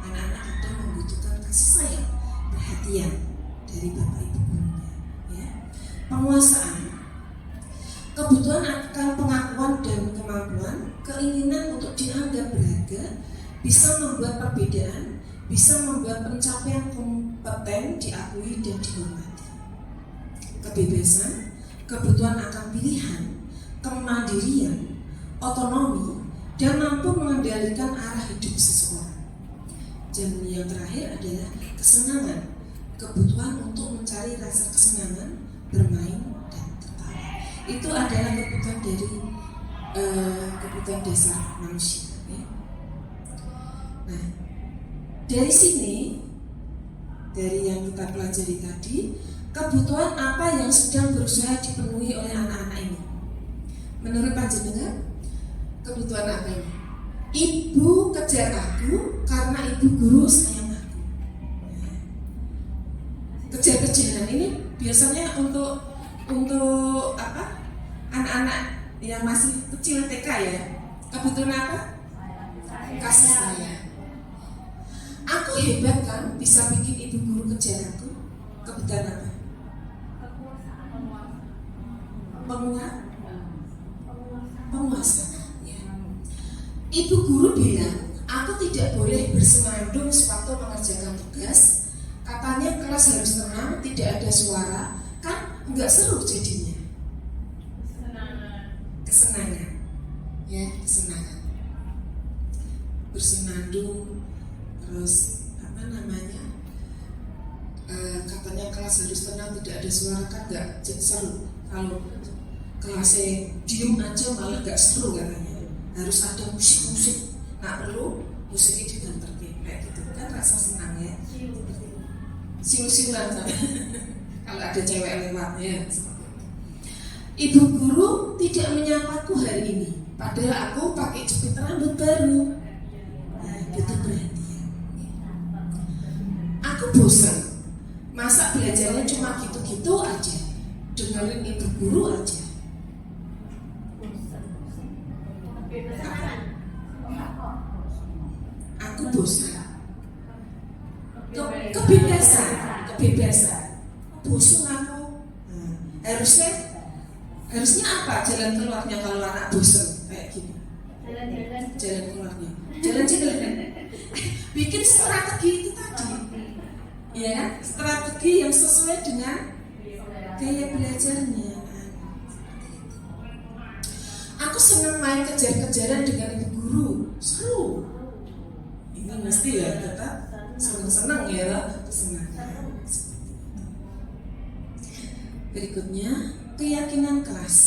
Anak-anak kadang membutuhkan kasih sayang, perhatian dari bapak ibu gurunya, ya. Penguasaan, kebutuhan akan pengakuan dan kemampuan, keinginan untuk dianggap berharga, bisa membuat perbedaan, bisa membuat pencapaian kompeten diakui dan dihormati. Kebebasan, kebutuhan akan pilihan, kemandirian, otonomi, dan mampu mengendalikan arah hidup seseorang. Dan yang terakhir adalah kesenangan, kebutuhan untuk mencari rasa kesenangan, bermain, dan tertawa. Itu adalah kebutuhan dari kebutuhan dasar manusia, ya. Nah, dari sini, dari yang kita pelajari tadi, kebutuhan apa yang sedang berusaha dipenuhi oleh anak-anak ini? Menurut panjenengan, kebutuhan apa ini? Ibu kejar aku karena ibu guru sayang aku. Kejar-kejaran ini biasanya untuk apa? Anak-anak yang masih kecil TK, ya. Kebutuhan apa? Kasih sayang. Aku hebat kan, bisa bikin ibu guru kejar aku. Kebutuhan apa? Penguasa. Ya. Ibu guru bilang, aku tidak boleh bersenandung sewaktu mengerjakan tugas. Katanya kelas harus tenang, tidak ada suara, kan nggak seru jadinya. Kesenangan, ya, kesenangan. Bersenandung, terus apa namanya? Katanya kelas harus tenang, tidak ada suara, kan nggak seru. Kalau kelasnya diem aja malah nggak seru katanya. Harus ada musik-musik, nggak perlu musiknya diganti kayak gitu kan, rasa senang, ya. siul-siulan sama kalau ada cewek lewat ya. Ibu guru tidak menyapaku hari ini, padahal aku pakai jepit rambut baru. Nah, itu berarti aku bosan. Masa belajarnya cuma gitu-gitu aja, dengerin ibu guru aja. Aku bosan. Kebebasan. Bosan aku. Harusnya apa jalan keluarnya kalau anak bosan kayak gini? Jalan keluarnya. Jalan-jalan. Bikin strategi itu tadi. Ya kan? Strategi yang sesuai dengan gaya belajarnya. Aku senang main kejar-kejaran dengan ibu guru. Seru. Ini mesti ya tetap senang-senang ya. Senang. Berikutnya, keyakinan kelas.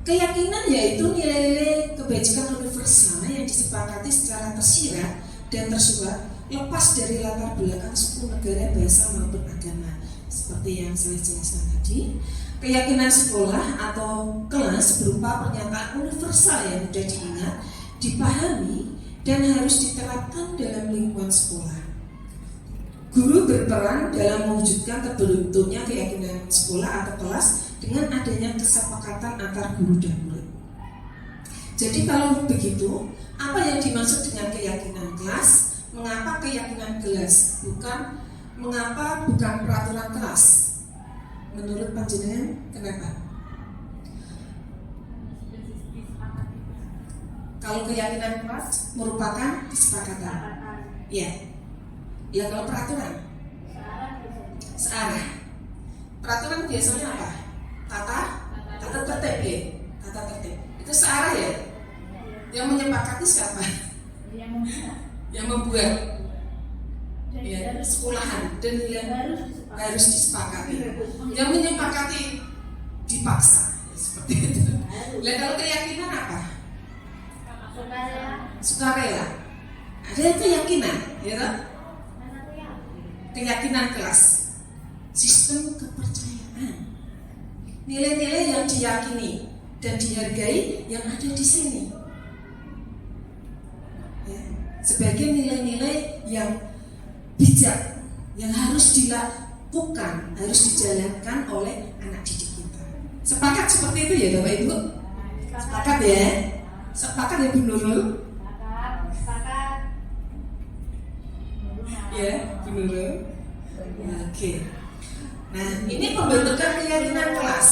Keyakinan yaitu nilai-nilai kebajikan universal yang disepakati secara tersirat dan tersurat lepas dari latar belakang suku, negara, bahasa maupun agama. Seperti yang saya jelaskan tadi, keyakinan sekolah atau kelas berupa pernyataan universal yang mudah diingat, dipahami, dan harus diterapkan dalam lingkungan sekolah. Guru berperan dalam mewujudkan terbentuknya keyakinan sekolah atau kelas dengan adanya kesepakatan antar guru dan murid. Jadi kalau begitu, apa yang dimaksud dengan keyakinan kelas? Mengapa keyakinan kelas? Mengapa bukan peraturan kelas? Menurut panjenengan kenapa? Kalau keyakinan kelas merupakan kesepakatan. Ya. Ya kalau peraturan searah. Peraturan biasanya apa? Tata tertib ya. Tata tertib. Itu searah ya. Yang menyepakati siapa? Yang membuat. Ya, sekolahan dan yang harus disepakati. Yang menyepakati dipaksa. Seperti itu. Nah, kalau keyakinan apa? Sukarela. Ada keyakinan, ya kan? Keyakinan kelas, sistem kepercayaan, nilai-nilai yang diyakini dan dihargai yang ada di sini, ya, sebagai nilai-nilai yang bijak yang harus dilakukan, harus dijalankan oleh anak didik kita. Sepakat seperti itu ya Bapak Ibu? Sepakat ya? Sepakat ya Bu Nurul? Ya, Bu Nurul. Oke. Nah, ini pembentukan keyakinan kelas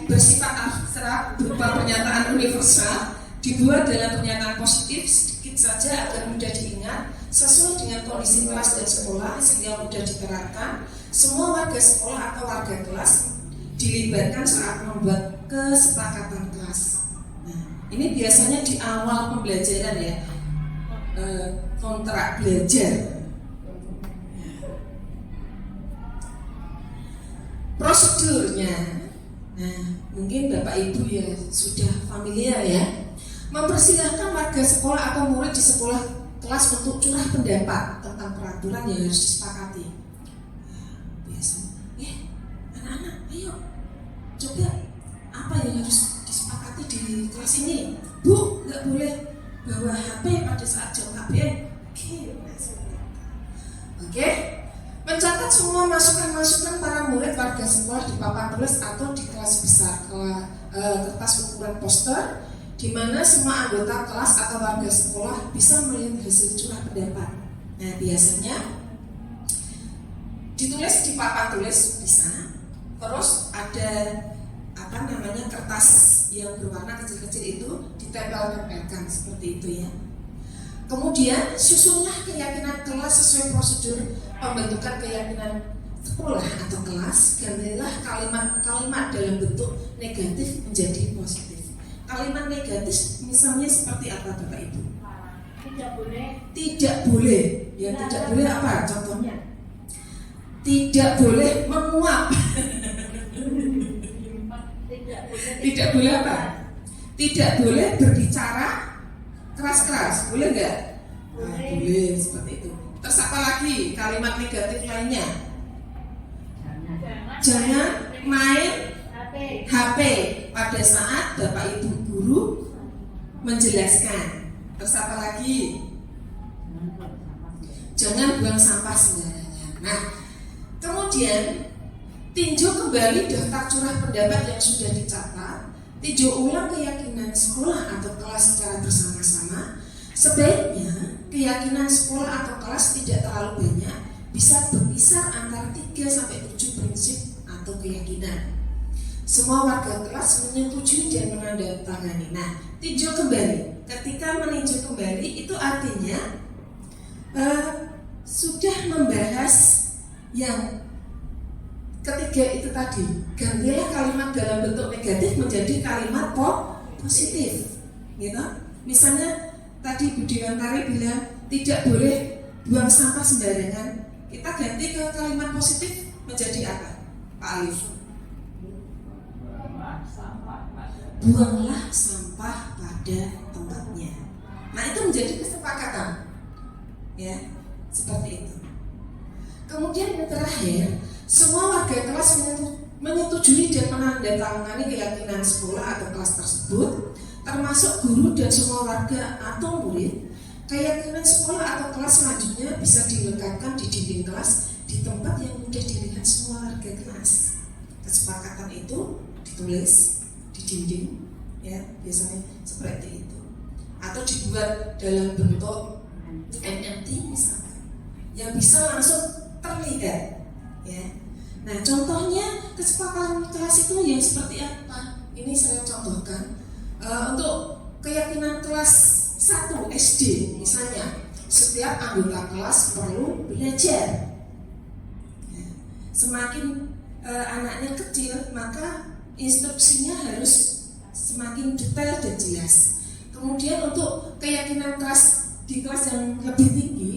bersifat abstrak berupa pernyataan universal, dibuat dalam pernyataan positif sedikit saja agar mudah diingat, sesuai dengan kondisi kelas dan sekolah sehingga mudah diterapkan. Semua warga sekolah atau warga kelas dilibatkan saat membuat kesepakatan kelas. Nah, ini biasanya di awal pembelajaran ya. Kontrak belajar. Prosedurnya, nah mungkin Bapak Ibu ya sudah familiar ya. Mempersilahkan warga sekolah atau murid di sekolah kelas untuk curah pendapat tentang peraturan yang harus disepakati. Biasanya, anak-anak, ayo coba apa yang harus disepakati di kelas ini. Bu, nggak boleh bawa HP pada saat jam KBM. Oke. Mencatat semua masukan-masukan para murid warga sekolah di papan tulis atau di kelas besar, kertas ukuran poster, di mana semua anggota kelas atau warga sekolah bisa melihat hasil curah pendapat. Nah, biasanya ditulis di papan tulis bisa, terus ada kertas yang berwarna kecil-kecil itu ditempel-tempelkan seperti itu ya. Kemudian susunlah keyakinan kelas sesuai prosedur pembentukan keyakinan sekolah atau kelas. Gantilah kalimat-kalimat dalam bentuk negatif menjadi positif. Kalimat negatif misalnya seperti apa Bapak Ibu? Tidak boleh. Ya tidak boleh apa contohnya? Tidak boleh menguap. Tidak boleh apa? Tidak boleh berbicara keras-keras, boleh nggak? Boleh seperti itu. Terus apa lagi kalimat negatif lainnya? Jangan main HP pada saat Bapak Ibu guru menjelaskan. Terus apa lagi? Jangan buang sampah sembarangan. Nah, kemudian tinjau kembali daftar curah pendapat yang sudah dicatat, tinjau ulang keyakinan sekolah atau kelas secara bersama-sama. Sebaiknya keyakinan sekolah atau kelas tidak terlalu banyak, bisa berkisar antara 3 sampai 7 prinsip atau keyakinan. Semua warga kelas menyetujui dan menandatangani. Nah, tinjau kembali. Ketika meninjau kembali itu artinya sudah membahas yang ketiga itu tadi. Gantilah kalimat dalam bentuk negatif menjadi kalimat positif, gitu. Misalnya tadi Bu Dewantari bilang tidak boleh buang sampah sembarangan. Kita ganti ke kalimat positif menjadi apa, Pak Alif? Buanglah sampah pada tempatnya. Nah, itu menjadi kesepakatan, ya, seperti itu. Kemudian yang terakhir, semua warga kelas menyetujui dan menandatangani keyakinan sekolah atau kelas tersebut, termasuk guru dan semua warga atau murid. Keyakinan sekolah atau kelas selanjutnya bisa dilekatkan di dinding kelas di tempat yang mudah dilihat semua warga kelas. Kesepakatan itu ditulis di dinding, ya, biasanya seperti itu, atau dibuat dalam bentuk NFT misalnya, yang bisa langsung terlihat, ya. Nah, contohnya kesepakatan kelas itu yang seperti apa? Ini saya contohkan. Untuk keyakinan kelas 1 SD misalnya, setiap anggota kelas perlu belajar. Ya. Semakin anaknya kecil, maka instruksinya harus semakin detail dan jelas. Kemudian untuk keyakinan kelas di kelas yang lebih tinggi,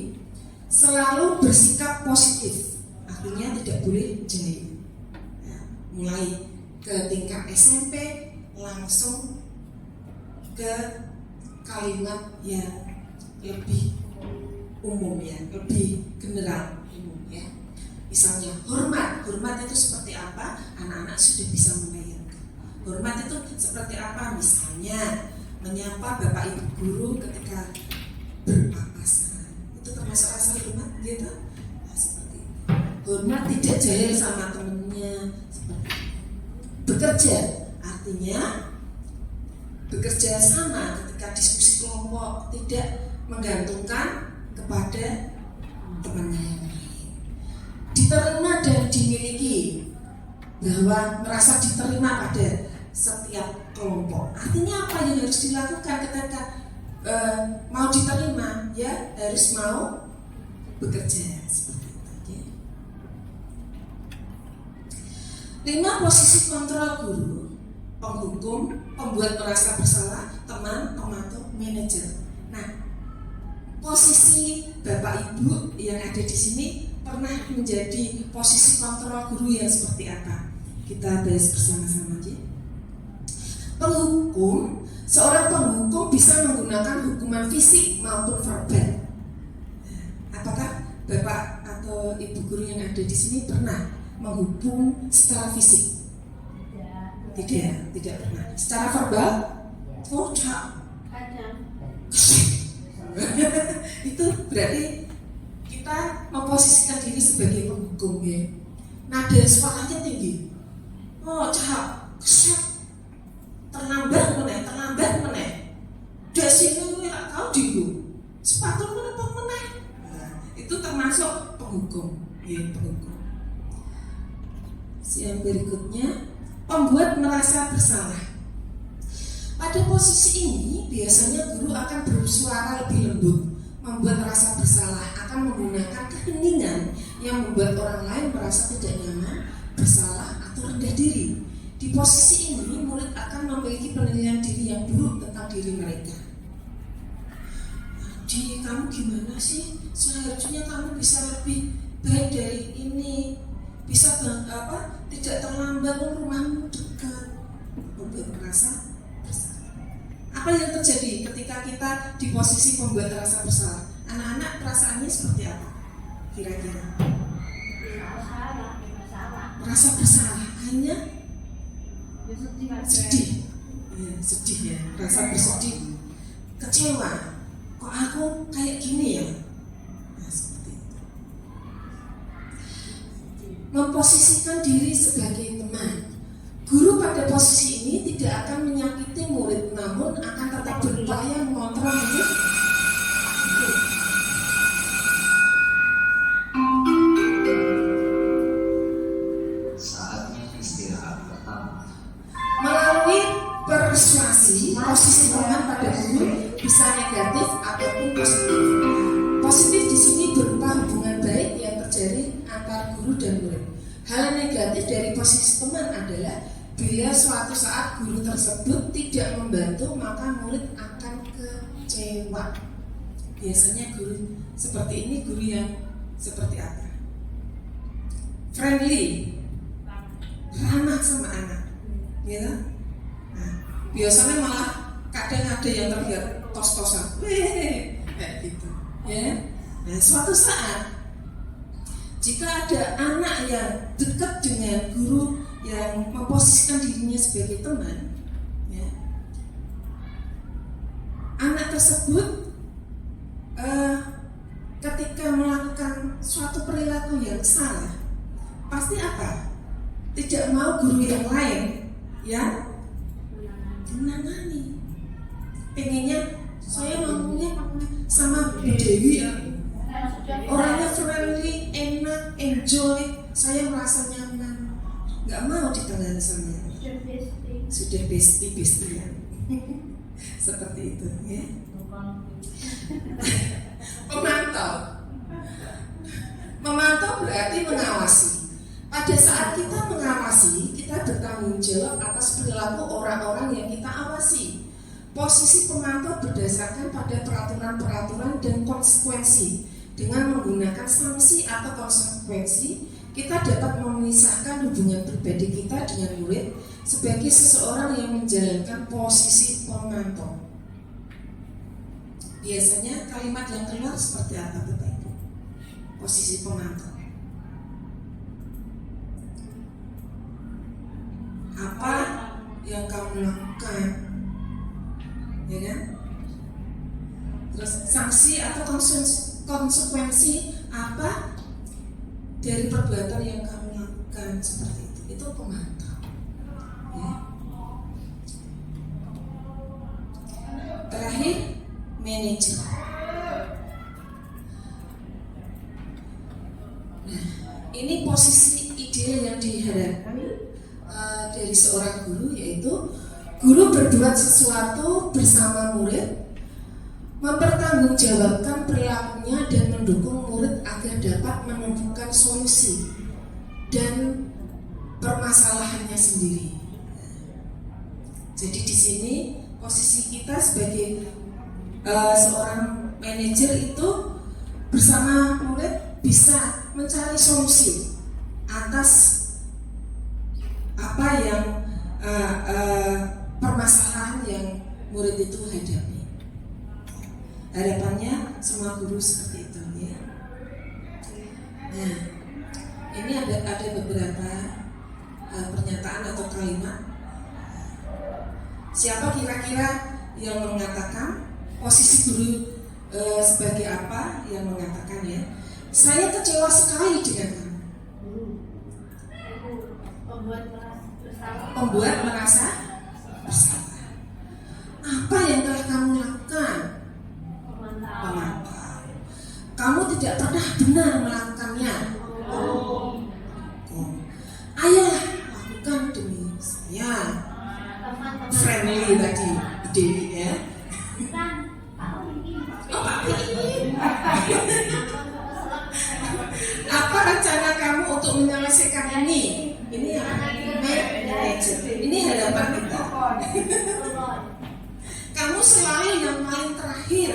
selalu bersikap positif, artinya tidak boleh jahil. Ya, mulai ke tingkat SMP langsung ke kalimat yang lebih umum, ya, lebih general umum, ya. Misalnya hormat itu seperti apa? Anak-anak sudah bisa membayangkan. Hormat itu seperti apa? Misalnya menyapa Bapak Ibu guru ketika berpapasan, itu termasuk rasa hormat, gitu. Nah, seperti itu. Hormat tidak jahil sama temennya, seperti itu. Bekerja artinya bekerja sama ketika diskusi kelompok, tidak menggantungkan kepada temannya yang lain. Diterima dan dimiliki, bahwa merasa diterima pada setiap kelompok. Artinya apa yang harus dilakukan ketika mau diterima? Ya, harus mau bekerja seperti itu. 5 posisi kontrol guru: penghukum, pembuat merasa bersalah, teman, pemantau, manajer. Nah, posisi Bapak Ibu yang ada di sini pernah menjadi posisi kontrol guru yang seperti apa? Kita bahas bersama-sama aja. Penghukum, seorang penghukum bisa menggunakan hukuman fisik maupun verbal. Nah, apakah Bapak atau Ibu guru yang ada di sini pernah menghukum secara fisik? Tidak pernah. Secara verbal? Oh, itu berarti kita memposisikan diri sebagai penghukum, ya. Nada suaranya tinggi. Oh, terlambat meneh. Dasine kowe ora tau dinggo. Sepatu menapa meneh. Nah, itu termasuk penghukum, ya, penghukum. Yang berikutnya, pembuat merasa bersalah. Pada posisi ini biasanya guru akan bersuara lebih lembut, membuat rasa bersalah, akan menggunakan keheningan yang membuat orang lain merasa tidak nyaman, bersalah, atau rendah diri. Di posisi ini murid akan memiliki penilaian diri yang buruk tentang diri mereka. Di kamu gimana sih? Seharusnya kamu bisa lebih baik dari ini, bisa tidak terlambat, rumahmu dekat. Membuat merasa bersalah. Apa yang terjadi ketika kita di posisi pembuat rasa bersalah? Anak-anak perasaannya seperti apa? kira-kira? Masalah. Merasa bersalah, hanya Ya sedih aja. sedih. Ya, sedih ya, rasa bersedih, kecewa. Kok aku kayak gini ya? Nah, seperti itu. Memposisikan diri sebagai teman. Guru pada posisi ini tidak akan menyakiti murid, namun akan tetap berupaya mengontrol murid. Saatnya istirahat pertama. Melalui persuasi, posisi teman pada guru bisa negatif ataupun positif. Positif di sini berupa hubungan baik yang terjadi antar guru dan murid. Hal negatif dari posisi teman adalah bila suatu saat guru tersebut tidak membantu, maka murid akan kecewa. Biasanya guru seperti ini guru yang seperti apa? Friendly, ramah sama anak, ya. Nah, biasanya malah kadang ada yang terlihat tos-tosan, kayak gitu, ya. Nah, suatu saat jika ada anak yang dekat dengan guru yang memposisikan dirinya sebagai teman, ya, anak tersebut ketika melakukan suatu perilaku yang salah, pasti apa? Tidak mau guru yang lain yang menangani. Pengennya saya maunya sama Bu Dewi ya, orangnya friendly, enak, enjoy, saya merasa nyaman, nggak mau ditangani sama sudah bestie ya. Seperti itu ya. Memantau berarti mengawasi. Pada saat kita mengawasi, kita bertanggung jawab atas perilaku orang-orang yang kita awasi. Posisi pemantau berdasarkan pada peraturan-peraturan dan konsekuensi. Dengan menggunakan sanksi atau konsekuensi, kita dapat memisahkan hubungan pribadi kita dengan murid sebagai seseorang yang menjalankan posisi pemantau. Biasanya kalimat yang keluar seperti apa, Bapak Ibu? Posisi pemantau. Apa yang kamu lakukan? Ya kan? Terus sanksi atau konsekuensi apa dari perbuatan yang kamu lakukan, seperti itu. Itu pemantau. Ya. Terakhir, manajer. Nah, ini posisi ideal yang diharapkan dari seorang guru, yaitu guru berbuat sesuatu bersama murid, mempertanggungjawabkan perilakunya dan mendukung murid agar dapat menemukan solusi dan permasalahannya sendiri. Jadi di sini posisi kita sebagai seorang manajer itu bersama murid bisa mencari solusi atas apa yang permasalahan yang murid itu hadapi. Harapannya semua guru seperti itu ya. Nah, ini ada beberapa pernyataan atau kalimat. Siapa kira-kira yang mengatakan posisi guru sebagai apa yang mengatakan ya? Saya kecewa sekali dengan kamu. Membuat merasa bersalah. Apa yang telah kamu lakukan? Memantau. Kamu tidak pernah benar melakukannya. Ayolah lakukan demi saya. Friendly tadi, Dewi ya. Oh, Pak Iin. Apa rencana kamu untuk menyelesaikan ini? Ini yang manajer. Ini hadapan kita. Kamu selalu yang paling terakhir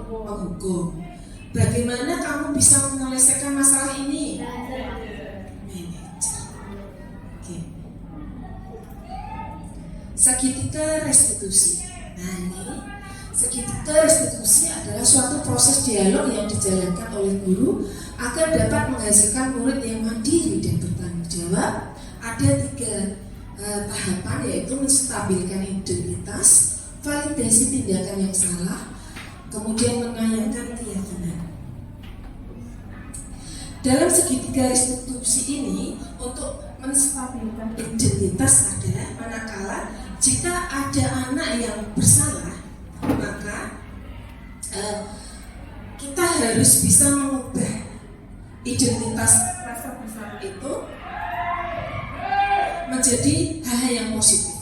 menghukum. Bagaimana kamu bisa menyelesaikan masalah ini? Manajer. Oke. Segitiga restitusi. Nah ini Segitiga restitusi adalah suatu proses dialog yang dijalankan oleh guru agar dapat menghasilkan murid yang mandiri dan bertanggung jawab. Ada 3 tahapan, yaitu menstabilkan identitas, validasi tindakan yang salah, kemudian menayangkan keyakinan. Dalam segitiga restitusi ini, untuk menstabilkan identitas adalah manakala jika ada anak yang bersalah, maka kita harus bisa mengubah identitas rasa bersalah itu menjadi hal yang positif.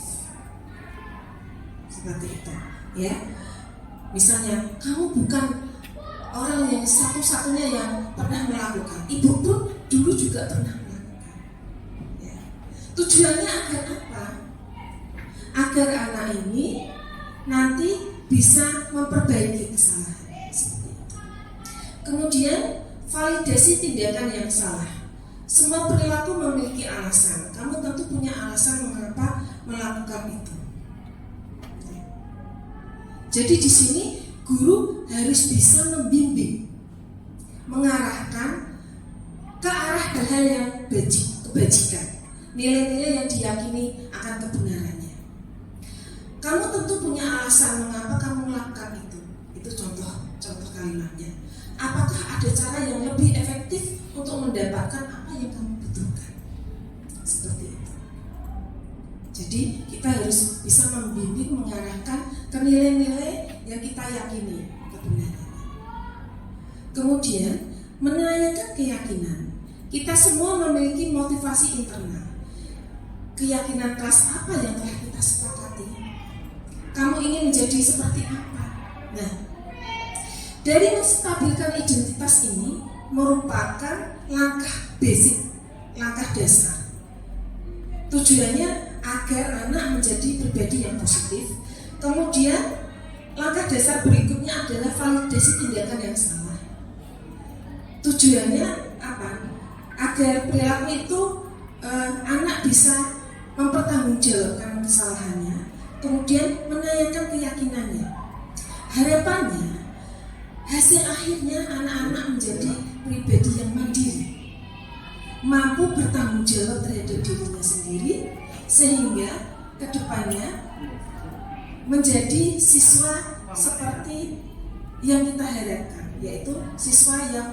Seperti itu, ya. Misalnya, kamu bukan orang yang satu-satunya yang pernah melakukan. Ibu pun dulu juga pernah melakukan. Ya. Tujuannya agar apa? Agar anak ini nanti bisa memperbaiki kesalahan. Seperti itu. Kemudian validasi tindakan yang salah. Semua perilaku memiliki alasan. Kamu tentu punya alasan mengapa melakukan itu. Jadi di sini guru harus bisa membimbing, mengarahkan ke arah hal yang kebajikan, nilai-nilai yang diyakini akan kebenarannya. Kamu tentu punya alasan mengapa kamu melakukan itu. Itu contoh kalimatnya. Apakah ada cara yang lebih efektif untuk mendapatkan apa yang kamu butuhkan? Seperti itu. Jadi kita harus bisa membimbing, mengarahkan ke nilai-nilai yang kita yakini kebenarannya. Kemudian menanyakan keyakinan. Kita semua memiliki motivasi internal. Keyakinan kelas apa yang telah kita sepakati? Kamu ingin menjadi seperti apa? Nah, dari menstabilkan identitas ini merupakan langkah basic, langkah dasar. Tujuannya agar anak menjadi pribadi yang positif. Kemudian langkah dasar berikutnya adalah validasi tindakan yang salah. Tujuannya apa? Agar perilaku itu anak bisa mempertanggungjawabkan kesalahannya, kemudian menanyakan keyakinannya. Harapannya hasil akhirnya anak-anak menjadi pribadi yang mandiri, mampu bertanggung jawab terhadap dirinya sendiri, sehingga kedepannya menjadi siswa seperti yang kita harapkan, yaitu siswa yang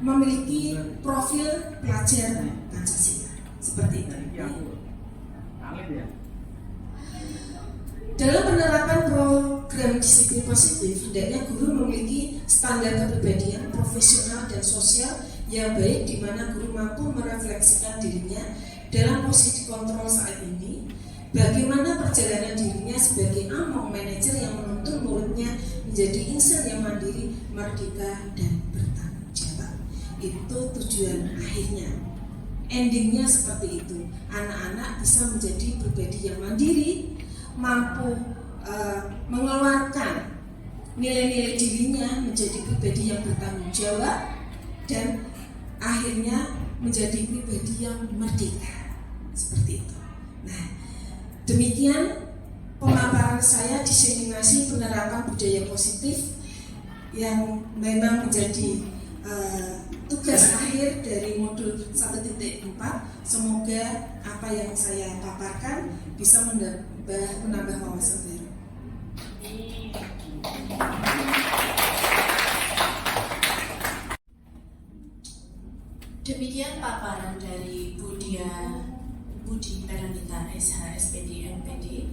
memiliki profil pelajar Pancasila. Seperti itu. Dalam penerapan program disiplin positif, hendaknya guru memiliki standar kepribadian profesional dan sosial yang baik, di mana guru mampu merefleksikan dirinya dalam posisi kontrol saat ini, bagaimana perjalanan dirinya sebagai among manajer yang menuntun muridnya menjadi insan yang mandiri, merdeka, dan bertanggung jawab. Itu tujuan akhirnya. Endingnya seperti itu. Anak-anak bisa menjadi pribadi yang mandiri, mampu mengeluarkan nilai-nilai dirinya menjadi pribadi yang bertanggung jawab, dan akhirnya menjadi pribadi yang merdeka. Seperti itu. Nah, demikian pemaparan saya, diseminasi penerapan budaya positif yang memang menjadi tugas akhir dari modul 1.4. Semoga apa yang saya paparkan bisa menambah wawasan baru. Demikian paparan dari Budi Peranita SH SPD MPD.